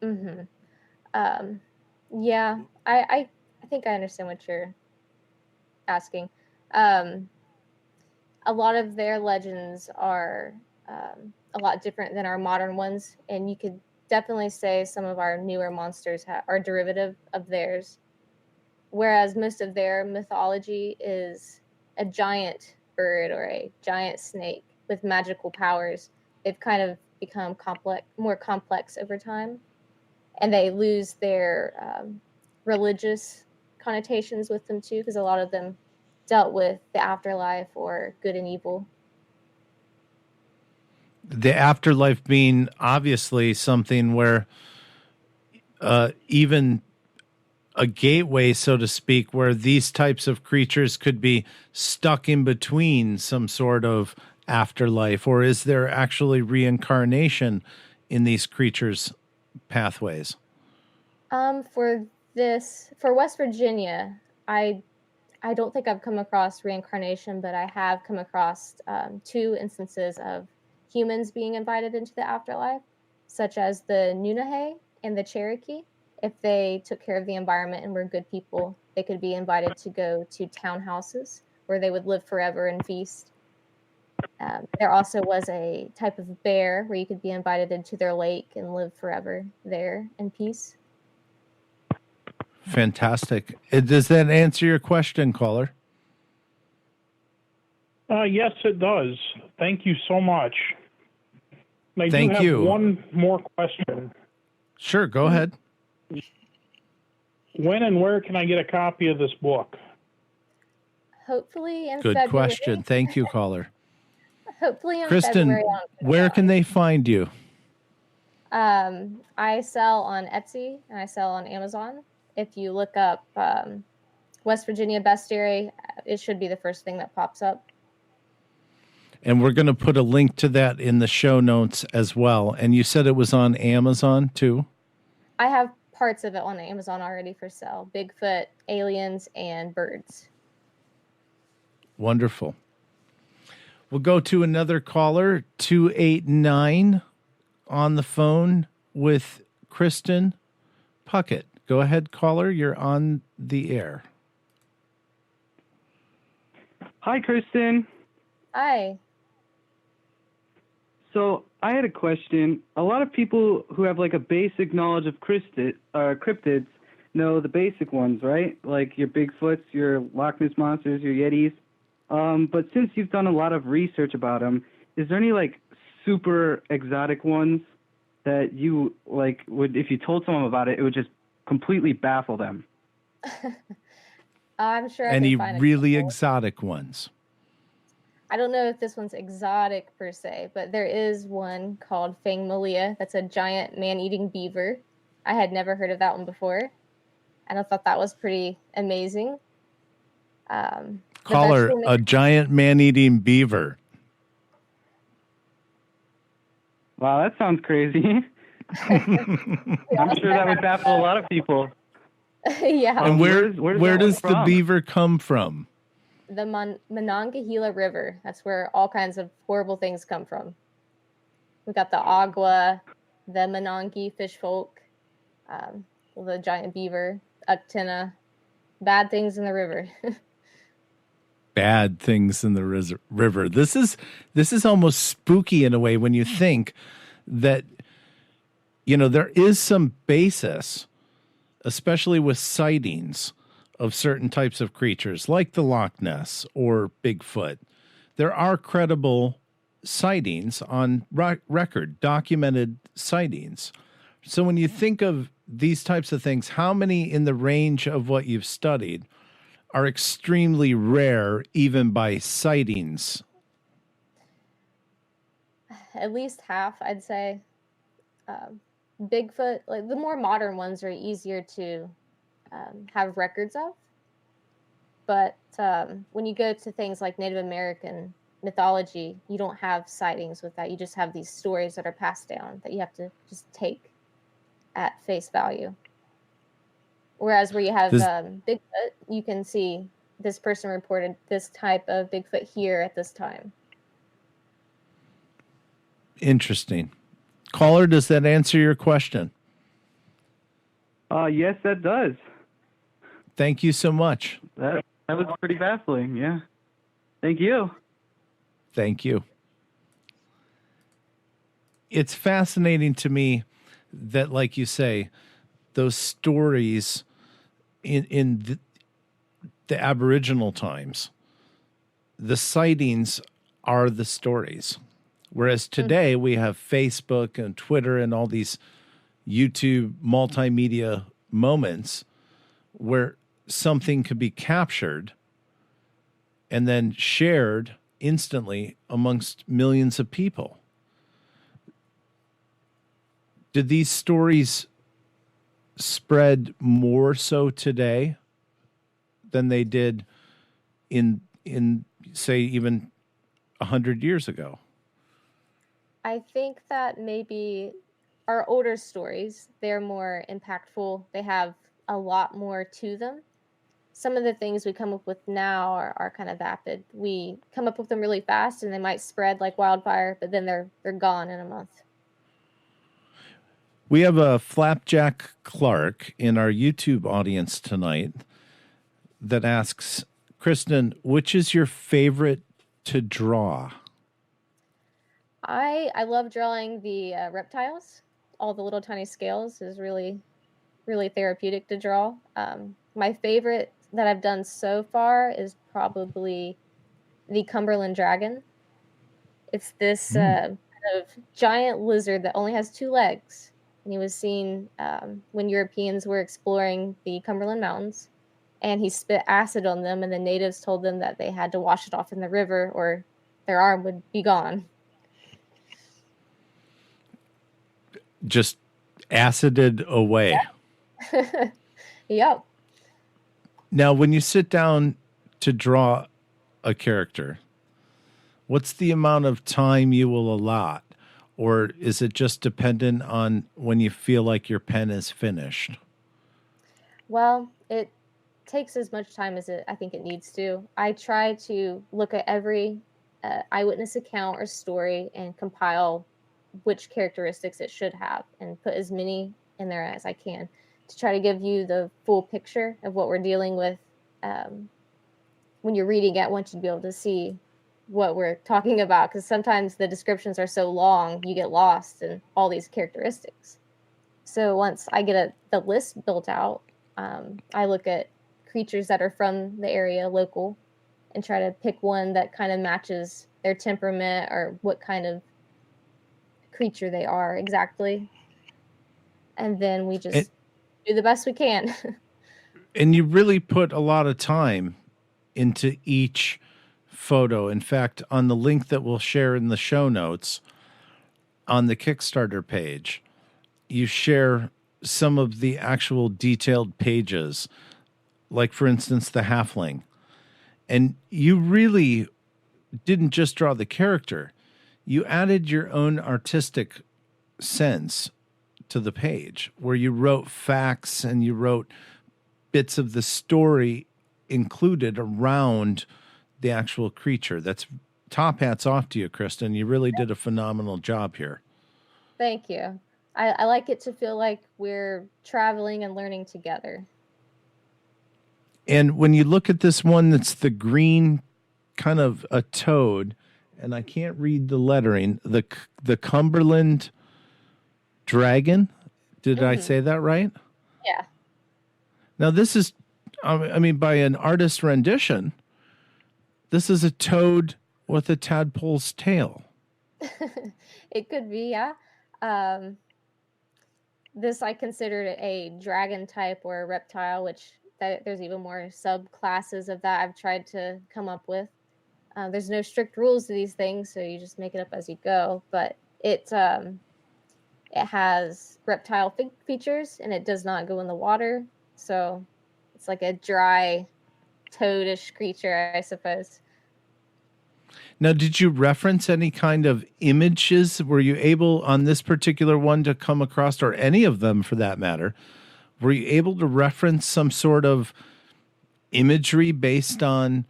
[SPEAKER 6] Mm-hmm. Yeah, I think I understand what you're asking. A lot of their legends are a lot different than our modern ones, and you could definitely say some of our newer monsters are derivative of theirs, whereas most of their mythology is a giant bird or a giant snake with magical powers. They've kind of become more complex over time, and they lose their religious connotations with them too, because a lot of them dealt with the afterlife or good and evil.
[SPEAKER 3] The afterlife being obviously something where even a gateway, so to speak, where these types of creatures could be stuck in between some sort of afterlife, or is there actually reincarnation in these creatures' pathways?
[SPEAKER 6] For West Virginia, I don't think I've come across reincarnation, but I have come across 2 instances of humans being invited into the afterlife, such as the Nunahey and the Cherokee. If they took care of the environment and were good people, they could be invited to go to townhouses where they would live forever and feast. There also was a type of bear where you could be invited into their lake and live forever there in peace.
[SPEAKER 3] Fantastic. Does that answer your question, caller?
[SPEAKER 7] Yes, it does. Thank you so much. I
[SPEAKER 3] Thank
[SPEAKER 7] do have
[SPEAKER 3] you.
[SPEAKER 7] one more question.
[SPEAKER 3] Sure, go ahead.
[SPEAKER 7] When and where can I get a copy of this book?
[SPEAKER 6] Hopefully in
[SPEAKER 3] Good
[SPEAKER 6] February.
[SPEAKER 3] question. Thank you, caller.
[SPEAKER 6] Hopefully in
[SPEAKER 3] Kristen,
[SPEAKER 6] February.
[SPEAKER 3] where can they find you?
[SPEAKER 6] I sell on Etsy and I sell on Amazon. If you look up West Virginia bestiary, it should be the first thing that pops up.
[SPEAKER 3] And we're going to put a link to that in the show notes as well. And you said it was on Amazon too?
[SPEAKER 6] I have parts of it on Amazon already for sale. Bigfoot, aliens, and birds.
[SPEAKER 3] Wonderful. We'll go to another caller, 289 on the phone with Kristen Puckett. Go ahead, caller. You're on the air.
[SPEAKER 8] Hi, Kristen.
[SPEAKER 6] Hi.
[SPEAKER 8] So I had a question. A lot of people who have like a basic knowledge of cryptids know the basic ones, right? Like your Bigfoots, your Loch Ness monsters, your Yetis. But since you've done a lot of research about them, is there any like super exotic ones that you like would, if you told someone about it, it would just completely baffle them?
[SPEAKER 6] I'm sure.
[SPEAKER 3] Any really exotic ones?
[SPEAKER 6] I don't know if this one's exotic per se, but there is one called Fangmalia. That's a giant man-eating beaver. I had never heard of that one before, and I thought that was pretty amazing.
[SPEAKER 3] Caller, a giant man-eating beaver.
[SPEAKER 8] Wow, that sounds crazy. I'm sure that would baffle a lot of people.
[SPEAKER 6] Yeah.
[SPEAKER 3] And where does the beaver come from?
[SPEAKER 6] The Monongahela River. That's where all kinds of horrible things come from. We got the Agua, the Monongahela fish folk, the giant beaver, Uctina. Bad things in the river.
[SPEAKER 3] Bad things in the river. This is almost spooky in a way when you think that, you know, there is some basis, especially with sightings of certain types of creatures like the Loch Ness or Bigfoot. There are credible sightings on record, documented sightings. So when you think of these types of things, how many in the range of what you've studied are extremely rare, even by sightings?
[SPEAKER 6] At least half, I'd say. Bigfoot, like the more modern ones, are easier to have records of. But when you go to things like Native American mythology, you don't have sightings with that. You just have these stories that are passed down that you have to just take at face value. Whereas where you have Bigfoot, you can see this person reported this type of Bigfoot here at this time.
[SPEAKER 3] Interesting. Caller, does that answer your question?
[SPEAKER 8] Yes, that does.
[SPEAKER 3] Thank you so much.
[SPEAKER 8] That was pretty baffling, yeah. Thank you.
[SPEAKER 3] Thank you. It's fascinating to me that, like you say, those stories in the Aboriginal times, the sightings are the stories. Whereas today we have Facebook and Twitter and all these YouTube multimedia moments where something could be captured and then shared instantly amongst millions of people. Did these stories spread more so today than they did in say even 100 years ago?
[SPEAKER 6] I think that maybe our older stories, they're more impactful. They have a lot more to them. Some of the things we come up with now are kind of vapid. We come up with them really fast and they might spread like wildfire, but then they're gone in a month.
[SPEAKER 3] We have a Flapjack Clark in our YouTube audience tonight that asks, Kristen, which is your favorite to draw?
[SPEAKER 6] I love drawing the reptiles. All the little tiny scales is really, really therapeutic to draw. My favorite that I've done so far is probably the Cumberland dragon. It's this kind of giant lizard that only has 2 legs. And he was seen when Europeans were exploring the Cumberland Mountains. And he spit acid on them, and the natives told them that they had to wash it off in the river or their arm would be gone.
[SPEAKER 3] Just acided away.
[SPEAKER 6] Yep. Yep.
[SPEAKER 3] Now, when you sit down to draw a character, what's the amount of time you will allot? Or is it just dependent on when you feel like your pen is finished?
[SPEAKER 6] Well, it takes as much time as I think it needs to. I try to look at every eyewitness account or story and compile which characteristics it should have and put as many in there as I can to try to give you the full picture of what we're dealing with. When you're reading it, I want you to be able to see what we're talking about, because sometimes the descriptions are so long, you get lost in all these characteristics. So once I get the list built out, I look at creatures that are from the area, local, and try to pick one that kind of matches their temperament or what kind of creature they are exactly. And then we just do the best we can.
[SPEAKER 3] And you really put a lot of time into each photo. In fact, on the link that we'll share in the show notes on the Kickstarter page, you share some of the actual detailed pages, like, for instance, the halfling. And you really didn't just draw the character. You added your own artistic sense to the page, where you wrote facts and you wrote bits of the story included around the actual creature. That's top hats off to you, Kristen. You really did a phenomenal job here.
[SPEAKER 6] Thank you. I like it to feel like we're traveling and learning together.
[SPEAKER 3] And when you look at this one, that's the green kind of a toad, and I can't read the lettering, the Cumberland dragon. Did I say that right?
[SPEAKER 6] Yeah.
[SPEAKER 3] Now this is, I mean, by an artist rendition, this is a toad with a tadpole's tail.
[SPEAKER 6] It could be, yeah. This I considered a dragon type or a reptile, which there's even more subclasses of that I've tried to come up with. There's no strict rules to these things, so you just make it up as you go. But it has reptile features, and it does not go in the water. So it's like a dry, toadish creature, I suppose.
[SPEAKER 3] Now, did you reference any kind of images? Were you able on this particular one to come across, or any of them for that matter, were you able to reference some sort of imagery based on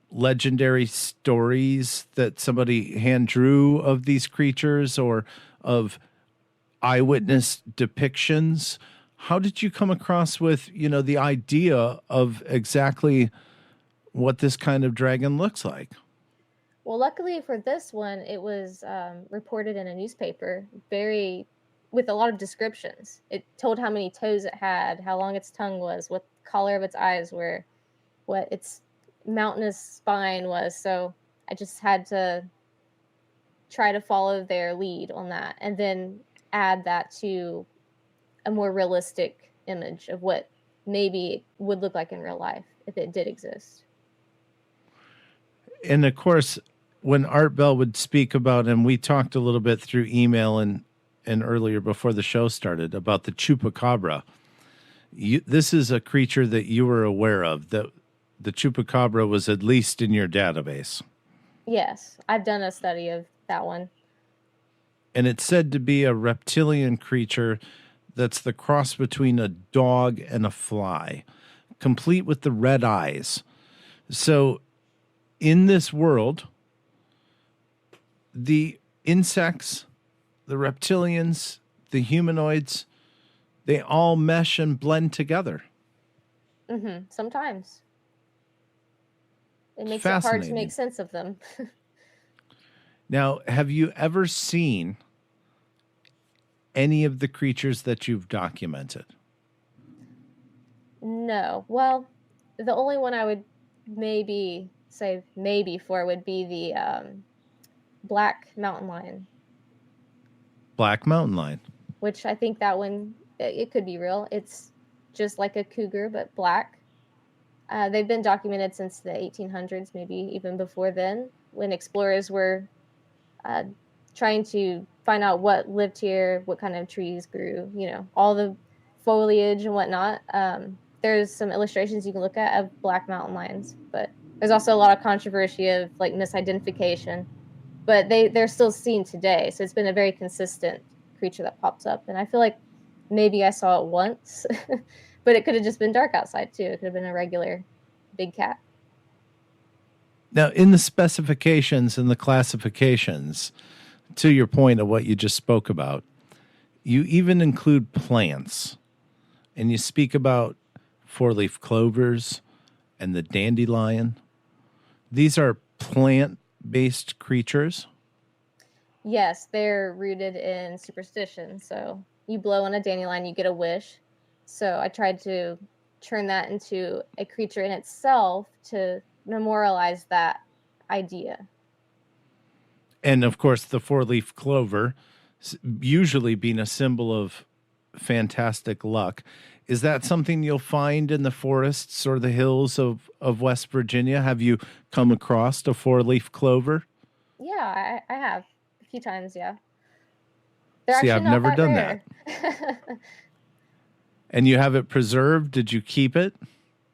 [SPEAKER 3] legendary stories that somebody hand drew of these creatures, or of eyewitness depictions? How did you come across with, the idea of exactly what this kind of dragon looks like?
[SPEAKER 6] Well, luckily for this one, it was reported in a newspaper, with a lot of descriptions. It told how many toes it had, how long its tongue was, what the color of its eyes were, what its mountainous spine was. So I just had to try to follow their lead on that, and then add that to a more realistic image of what maybe it would look like in real life if it did exist.
[SPEAKER 3] And of course, when Art Bell would speak about, and we talked a little bit through email and and earlier before the show started about the chupacabra. This is a creature that you were aware of, that the chupacabra was at least in your database.
[SPEAKER 6] Yes, I've done a study of that one.
[SPEAKER 3] And it's said to be a reptilian creature that's the cross between a dog and a fly, complete with the red eyes. So in this world, the insects, the reptilians, the humanoids, they all mesh and blend together.
[SPEAKER 6] Mm-hmm. Sometimes. It makes it hard to make sense of them.
[SPEAKER 3] Now, have you ever seen any of the creatures that you've documented?
[SPEAKER 6] No. Well, the only one I would maybe say maybe for would be the black mountain lion.
[SPEAKER 3] Black mountain lion.
[SPEAKER 6] Which I think that one, it could be real. It's just like a cougar, but black. They've been documented since the 1800s, maybe even before then, when explorers were trying to find out what lived here, what kind of trees grew, all the foliage and whatnot. There's some illustrations you can look at of black mountain lions, but there's also a lot of controversy of like misidentification. But they're still seen today, so it's been a very consistent creature that pops up. And I feel like maybe I saw it once, but it could have just been dark outside too. It could have been a regular big cat.
[SPEAKER 3] Now, in the specifications and the classifications, to your point of what you just spoke about, you even include plants, and you speak about four-leaf clovers and the dandelion. These are plant-based creatures?
[SPEAKER 6] Yes, they're rooted in superstition. So you blow on a dandelion, you get a wish. So I tried to turn that into a creature in itself to memorialize that idea.
[SPEAKER 3] And of course, the four-leaf clover, usually being a symbol of fantastic luck. Is that something you'll find in the forests or the hills of West Virginia? Have you come across a four-leaf clover?
[SPEAKER 6] Yeah, I have a few times, yeah.
[SPEAKER 3] See, I've never done that. And you have it preserved? Did you keep it?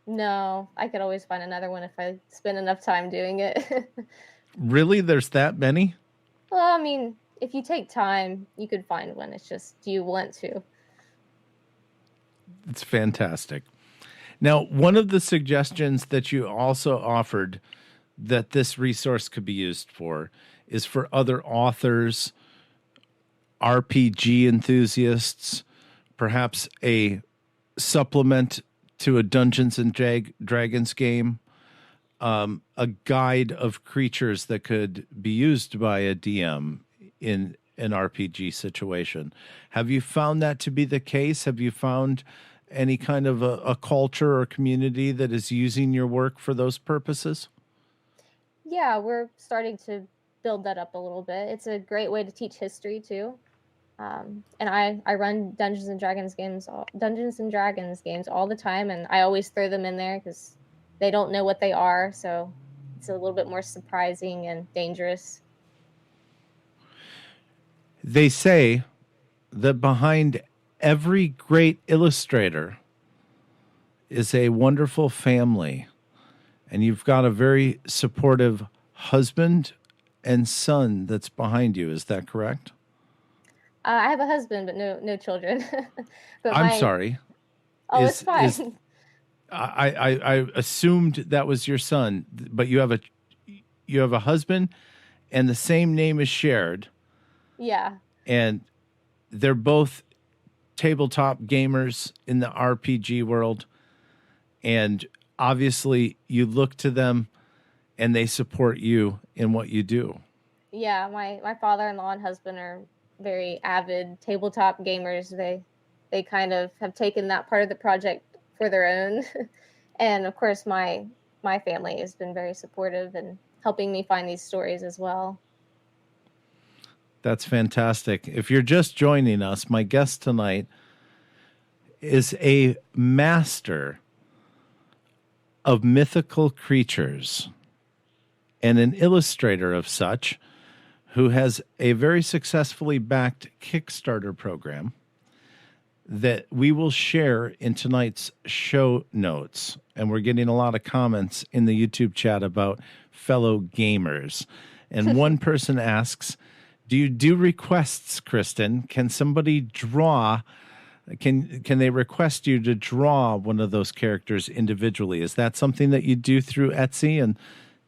[SPEAKER 6] No, I could always find another one if I spend enough time doing it.
[SPEAKER 3] Really? There's that many?
[SPEAKER 6] Well, I mean, if you take time, you could find one. It's just, do you want to?
[SPEAKER 3] It's fantastic. Now, one of the suggestions that you also offered that this resource could be used for is for other authors, RPG enthusiasts, perhaps a supplement to a Dungeons and Dragons game, a guide of creatures that could be used by a DM in an RPG situation. Have you found that to be the case? Have you found any kind of a culture or community that is using your work for those purposes?
[SPEAKER 6] Yeah, we're starting to build that up a little bit. It's a great way to teach history too. And I run Dungeons and Dragons games all the time, and I always throw them in there because they don't know what they are, so it's a little bit more surprising and dangerous.
[SPEAKER 3] They say that behind every great illustrator is a wonderful family, and you've got a very supportive husband and son that's behind you. Is that correct?
[SPEAKER 6] I have a husband, but no children. But
[SPEAKER 3] I'm sorry.
[SPEAKER 6] Oh, it's fine.
[SPEAKER 3] I assumed that was your son, but you have a husband, and the same name is shared.
[SPEAKER 6] Yeah.
[SPEAKER 3] And they're both tabletop gamers in the RPG world, and obviously you look to them, and they support you in what you do.
[SPEAKER 6] Yeah, my father-in-law and husband are very avid tabletop gamers. They kind of have taken that part of the project for their own. And of course my family has been very supportive and helping me find these stories as well.
[SPEAKER 3] That's fantastic. If you're just joining us, my guest tonight is a master of mythical creatures and an illustrator of such, who has a very successfully backed Kickstarter program that we will share in tonight's show notes. And we're getting a lot of comments in the YouTube chat about fellow gamers. And one person asks, do you do requests, Kristen? Can somebody draw? Can they request you to draw one of those characters individually? Is that something that you do through Etsy? And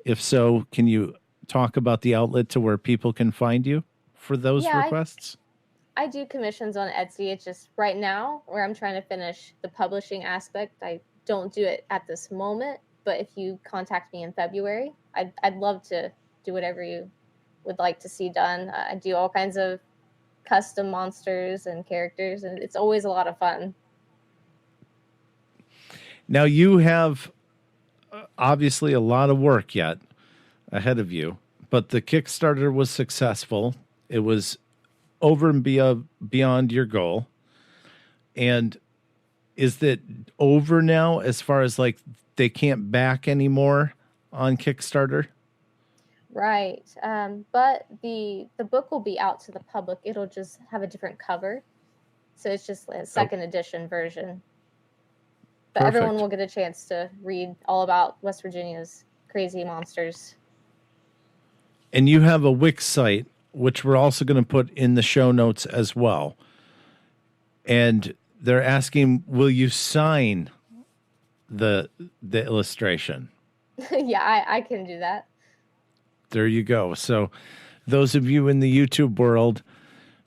[SPEAKER 3] if so, can you talk about the outlet to where people can find you for those requests?
[SPEAKER 6] I do commissions on Etsy. It's just right now where I'm trying to finish the publishing aspect. I don't do it at this moment, but if you contact me in February, I'd love to do whatever you would like to see done. I do all kinds of custom monsters and characters, and it's always a lot of fun.
[SPEAKER 3] Now, you have obviously a lot of work yet ahead of you, but the Kickstarter was successful. It was over and beyond your goal. And is that over now as far as like they can't back anymore on Kickstarter?
[SPEAKER 6] Right. But the book will be out to the public. It'll just have a different cover. So it's just a second edition version. But
[SPEAKER 3] Perfect.
[SPEAKER 6] Everyone will get a chance to read all about West Virginia's crazy monsters.
[SPEAKER 3] And you have a Wix site, which we're also going to put in the show notes as well. And they're asking, will you sign the illustration?
[SPEAKER 6] Yeah, I can do that.
[SPEAKER 3] There you go. So those of you in the YouTube world,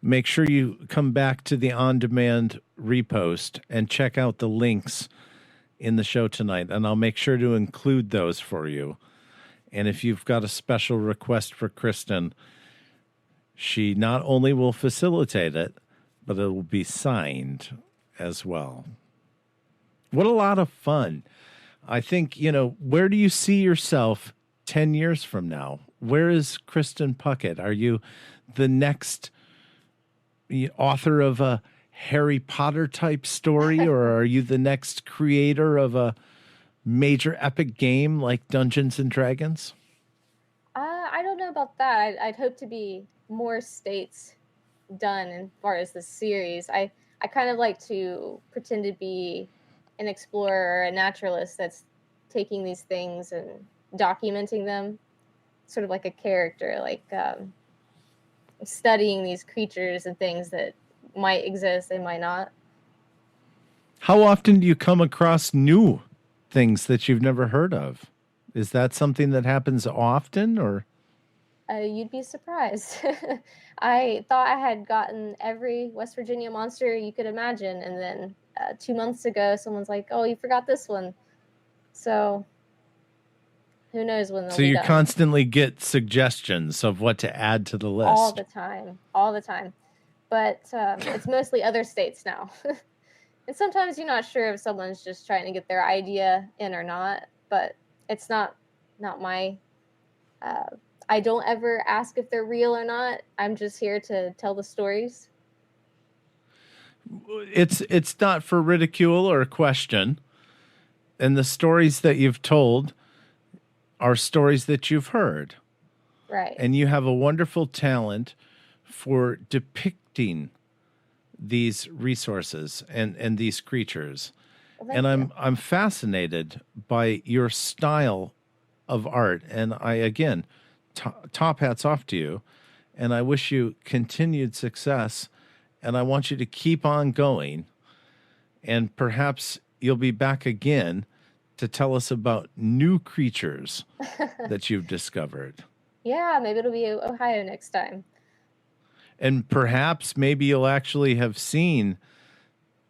[SPEAKER 3] make sure you come back to the on-demand repost and check out the links in the show tonight. And I'll make sure to include those for you. And if you've got a special request for Kristen, she not only will facilitate it, but it will be signed as well. What a lot of fun. I think, where do you see yourself 10 years from now? Where is Kristen Puckett? Are you the next author of a Harry Potter type story, or are you the next creator of a major epic game like Dungeons and Dragons?
[SPEAKER 6] I don't know about that. I'd hope to be more states done as far as the series. I kind of like to pretend to be an explorer or a naturalist that's taking these things and documenting them, sort of like a character, like studying these creatures and things that might exist, they might not.
[SPEAKER 3] How often do you come across new things that you've never heard of? Is that something that happens often, or?
[SPEAKER 6] You'd be surprised. I thought I had gotten every West Virginia monster you could imagine, and then 2 months ago, someone's like, "Oh, you forgot this one." So who knows when they'll
[SPEAKER 3] So
[SPEAKER 6] be
[SPEAKER 3] you
[SPEAKER 6] done.
[SPEAKER 3] constantly get suggestions of what to add to the list.
[SPEAKER 6] All the time. But it's mostly other states now. And sometimes you're not sure if someone's just trying to get their idea in or not, but it's not my... I don't ever ask if they're real or not. I'm just here to tell the stories.
[SPEAKER 3] It's not for ridicule or question. And the stories that you've told are stories that you've heard.
[SPEAKER 6] Right.
[SPEAKER 3] And you have a wonderful talent for depicting these resources and these creatures.
[SPEAKER 6] Well,
[SPEAKER 3] and
[SPEAKER 6] thank you.
[SPEAKER 3] I'm fascinated by your style of art. And I, again, top hats off to you. And I wish you continued success. And I want you to keep on going. And perhaps you'll be back again to tell us about new creatures that you've discovered.
[SPEAKER 6] Yeah, maybe it'll be Ohio next time.
[SPEAKER 3] And perhaps maybe you'll actually have seen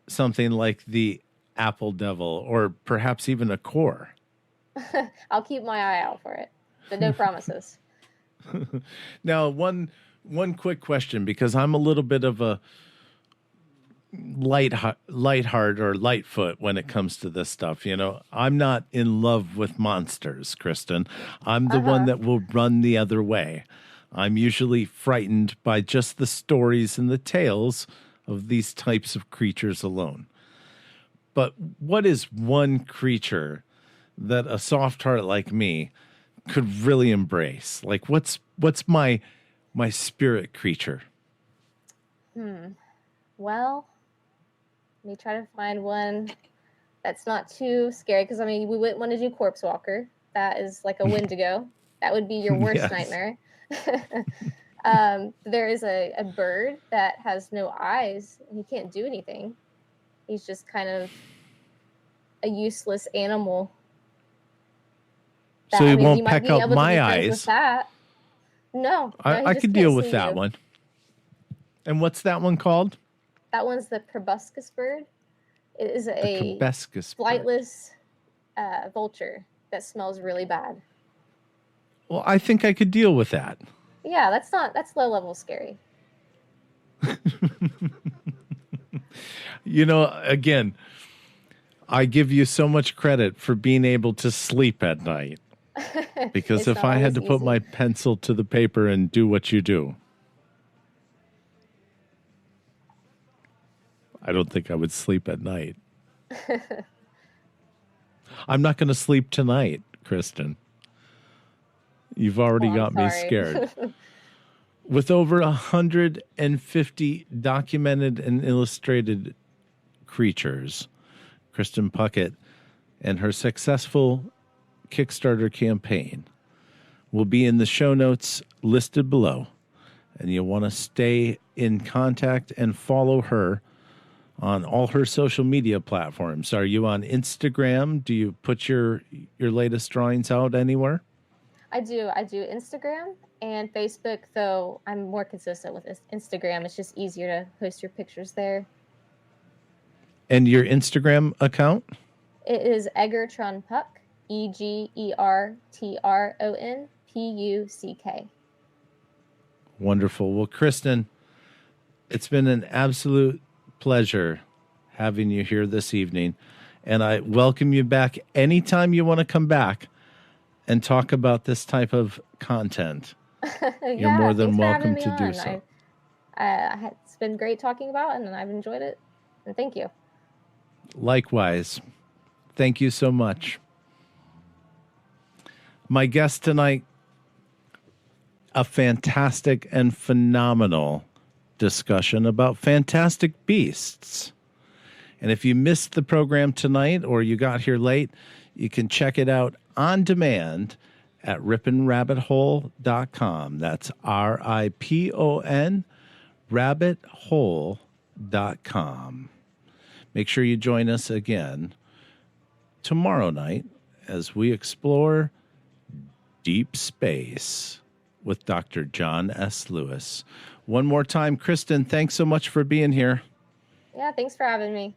[SPEAKER 3] something like the Apple Devil, or perhaps even a core.
[SPEAKER 6] I'll keep my eye out for it, but no promises.
[SPEAKER 3] Now, one quick question, because I'm a little bit of a light heart or lightfoot when it comes to this stuff. I'm not in love with monsters, Kristen. I'm the one that will run the other way. I'm usually frightened by just the stories and the tales of these types of creatures alone. But what is one creature that a soft heart like me could really embrace? Like, what's my my spirit creature?
[SPEAKER 6] Well, let me try to find one that's not too scary, because, I mean, we wouldn't want to do Corpse Walker. That is like a Wendigo. That would be your worst nightmare. There is a bird that has no eyes, and he can't do anything. He's just kind of a useless animal.
[SPEAKER 3] So he won't peck out my eyes.
[SPEAKER 6] That. No,
[SPEAKER 3] I could deal with that one. And what's that one called?
[SPEAKER 6] That one's the proboscis bird. It is a flightless vulture that smells really bad.
[SPEAKER 3] Well, I think I could deal with that.
[SPEAKER 6] Yeah, that's low level scary.
[SPEAKER 3] Again, I give you so much credit for being able to sleep at night. Because if I had to put my pencil to the paper and do what you do, I don't think I would sleep at night. I'm not going to sleep tonight, Kristen. You've already got me scared. With over 150 documented and illustrated creatures, Kristen Puckett and her successful Kickstarter campaign will be in the show notes listed below. And you'll want to stay in contact and follow her on all her social media platforms. Are you on Instagram? Do you put your latest drawings out anywhere?
[SPEAKER 6] I do Instagram and Facebook, though I'm more consistent with Instagram. It's just easier to post your pictures there.
[SPEAKER 3] And your Instagram account?
[SPEAKER 6] It is Egertron Puck, EGERTRONPUCK.
[SPEAKER 3] Wonderful. Well, Kristen, it's been an absolute pleasure having you here this evening, and I welcome you back anytime you want to come back and talk about this type of content. You're more than welcome to do so.
[SPEAKER 6] It's been great talking about it, and I've enjoyed it, and thank you.
[SPEAKER 3] Likewise. Thank you so much. My guest tonight, a fantastic and phenomenal discussion about fantastic beasts. And if you missed the program tonight or you got here late, you can check it out on demand at ripinrabbithole.com. That's RIPON rabbithole.com. Make sure you join us again tomorrow night as we explore deep space with Dr. John S. Lewis. One more time, Kristen, thanks so much for being here.
[SPEAKER 6] Yeah, thanks for having me.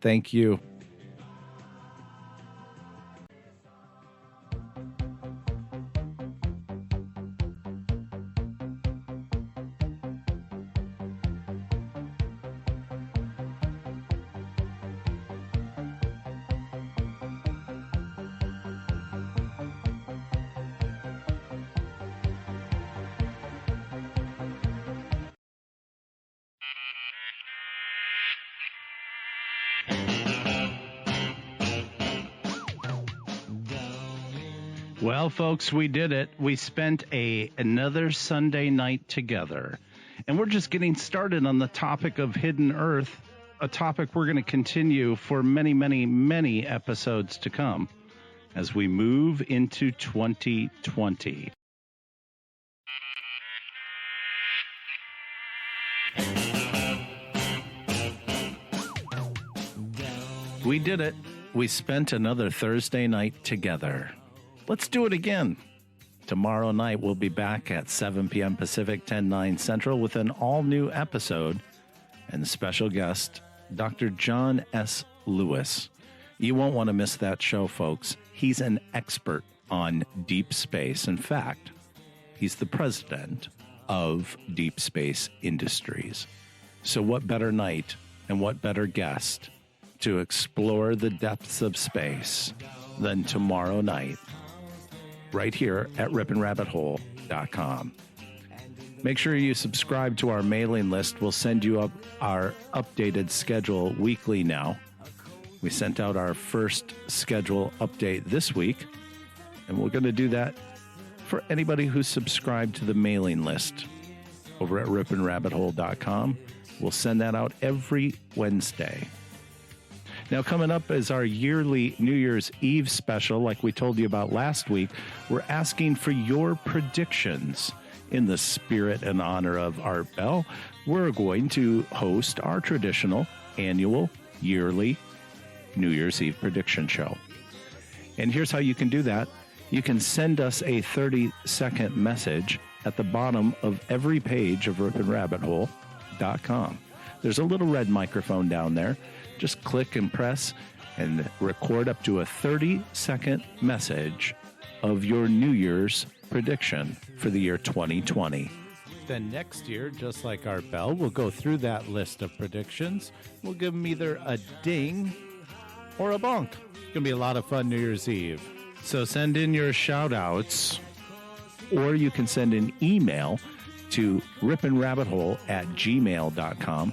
[SPEAKER 3] Thank you. Well, folks, we did it. We spent another Sunday night together, and we're just getting started on the topic of Hidden Earth, a topic we're going to continue for many, many, many episodes to come as we move into 2020. We did it. We spent another Thursday night together. Let's do it again. Tomorrow night, we'll be back at 7 p.m. Pacific, 10/9 Central, with an all-new episode and special guest, Dr. John S. Lewis. You won't want to miss that show, folks. He's an expert on deep space. In fact, he's the president of Deep Space Industries. So what better night and what better guest to explore the depths of space than tomorrow night, right here at ripinrabbithole.com. Make sure you subscribe to our mailing list. We'll send you up our updated schedule weekly now. We sent out our first schedule update this week, and we're going to do that for anybody who's subscribed to the mailing list over at rippandrabbithole.com. We'll send that out every Wednesday. Now, coming up is our yearly New Year's Eve special. Like we told you about last week, we're asking for your predictions. In the spirit and honor of Art Bell, we're going to host our traditional annual yearly New Year's Eve prediction show. And here's how you can do that. You can send us a 30-second message at the bottom of every page of rippandrabbithole.com. There's a little red microphone down there. Just click and press and record up to a 30-second message of your New Year's prediction for the year 2020. Then next year, just like Art Bell, we'll go through that list of predictions. We'll give them either a ding or a bonk. It's going to be a lot of fun New Year's Eve. So send in your shout-outs, or you can send an email to rippandrabbithole@gmail.com.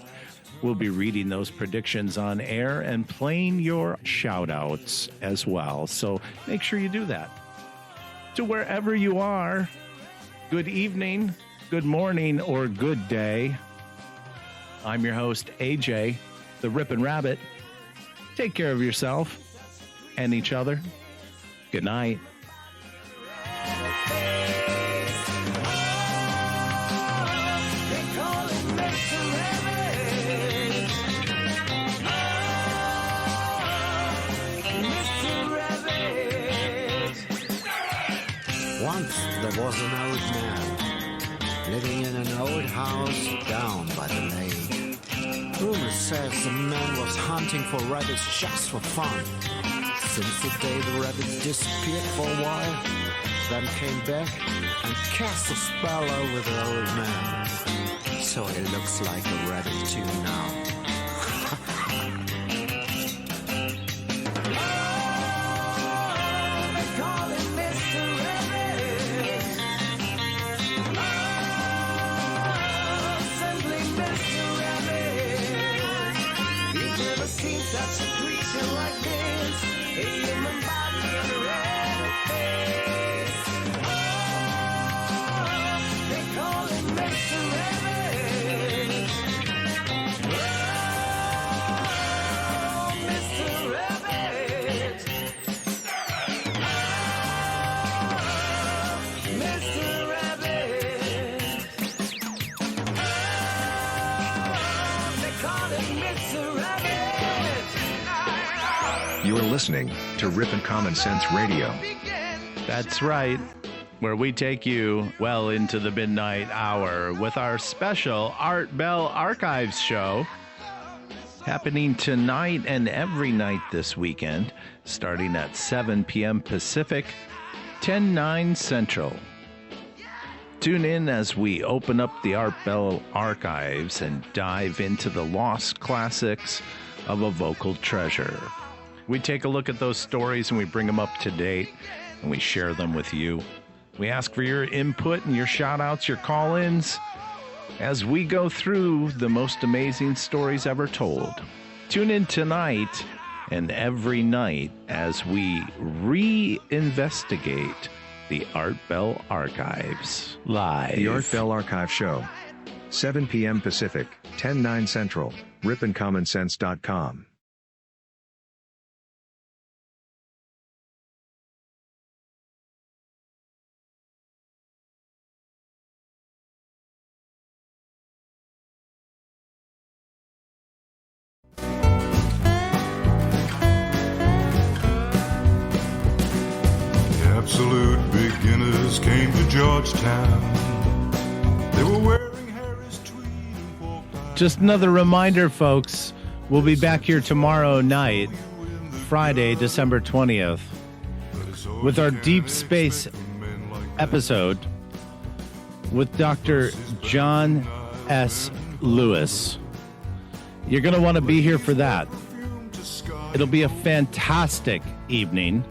[SPEAKER 3] We'll be reading those predictions on air and playing your shout-outs as well. So make sure you do that. To wherever you are, good evening, good morning, or good day. I'm your host, AJ, the Rippin' Rabbit. Take care of yourself and each other. Good night.
[SPEAKER 9] Once there was an old man living in an old house down by the lake. Rumor says the man was hunting for rabbits just for fun. Since the day the rabbits disappeared for a while, then came back and cast a spell over the old man. So he looks like a rabbit too now.
[SPEAKER 10] Such a creature like this, a human body and a rabbit face. Oh, they call him Mr. Rabbit. Oh, Mr. Rabbit. Oh, Mr. Rabbit. Oh, they call him Mr. Rabbit.
[SPEAKER 2] You are listening to Rippin' Common Sense Radio.
[SPEAKER 3] That's right, where we take you well into the midnight hour with our special Art Bell Archives show happening tonight and every night this weekend, starting at 7 p.m. Pacific, 10/9 Central. Tune in as we open up the Art Bell Archives and dive into the lost classics of a vocal treasure. We take a look at those stories and we bring them up to date and we share them with you. We ask for your input and your shout-outs, your call-ins as we go through the most amazing stories ever told. Tune in tonight and every night as we reinvestigate the Art Bell Archives live.
[SPEAKER 2] The Art Bell Archive Show, 7 p.m. Pacific, 10/9 Central, rippancommonsense.com.
[SPEAKER 1] Absolute beginners came to Georgetown. They were wearing Harris tweed and pork pie.
[SPEAKER 3] Just another reminder, folks, we'll be back here tomorrow night, Friday, December 20th, with our Deep Space episode with Dr. John S. Lewis. You're going to want to be here for that. It'll be a fantastic evening,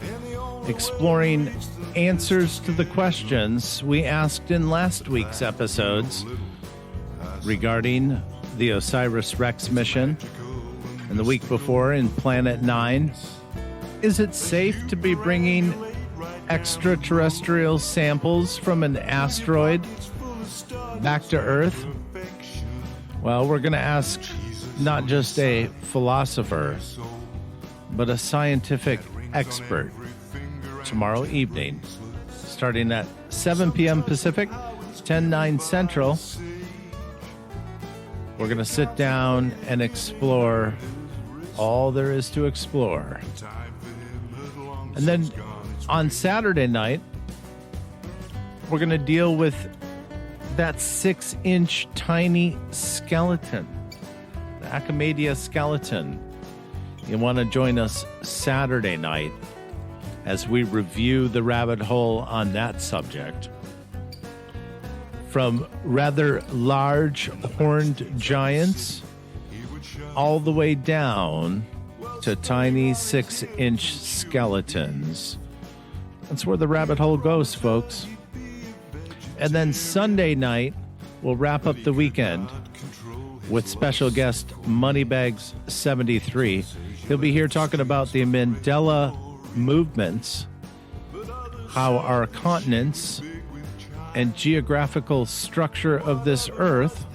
[SPEAKER 3] exploring answers to the questions we asked in last week's episodes regarding the OSIRIS-REx mission, and the week before in Planet 9. Is it safe to be bringing extraterrestrial samples from an asteroid back to Earth? Well, we're going to ask not just a philosopher, but a scientific expert tomorrow evening, starting at 7 p.m. Pacific, 10/9 Central. We're going to sit down and explore all there is to explore. And then on Saturday night, we're going to deal with that 6-inch tiny skeleton, the Achamedia skeleton. You want to join us Saturday night as we review the rabbit hole on that subject. From rather large horned giants all the way down to tiny 6-inch skeletons. That's where the rabbit hole goes, folks. And then Sunday night, we'll wrap up the weekend with special guest Moneybags 73. He'll be here talking about the Mandela movements, how our continents and geographical structure of this earth,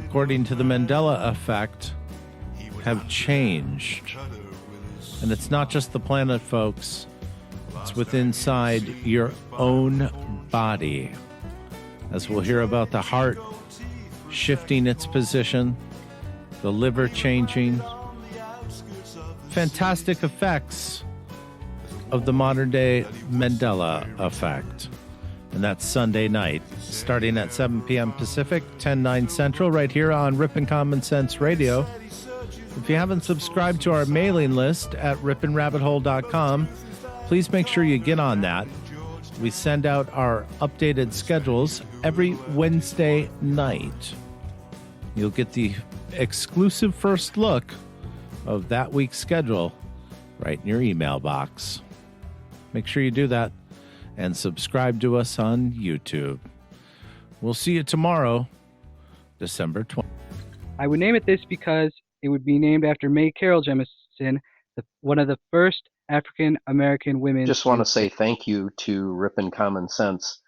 [SPEAKER 3] according to the Mandela effect, have changed. And it's not just the planet, folks. It's within inside your own body. As we'll hear about the heart shifting its position, the liver changing, fantastic effects of the modern day Mandela effect. And that's Sunday night, starting at 7 p.m. Pacific, 10/9 Central, right here on Rippin' Common Sense Radio. If you haven't subscribed to our mailing list at rippinrabbithole.com, please make sure you get on that. We send out our updated schedules every Wednesday night. You'll get the exclusive first look of that week's schedule right in your email box. Make sure you do that and subscribe to us on YouTube. We'll see you tomorrow, December 20th.
[SPEAKER 8] I would name it this because it would be named after May Carroll Jemison, one of the first African American women.
[SPEAKER 11] Just want to say thank you to Rippin' Common Sense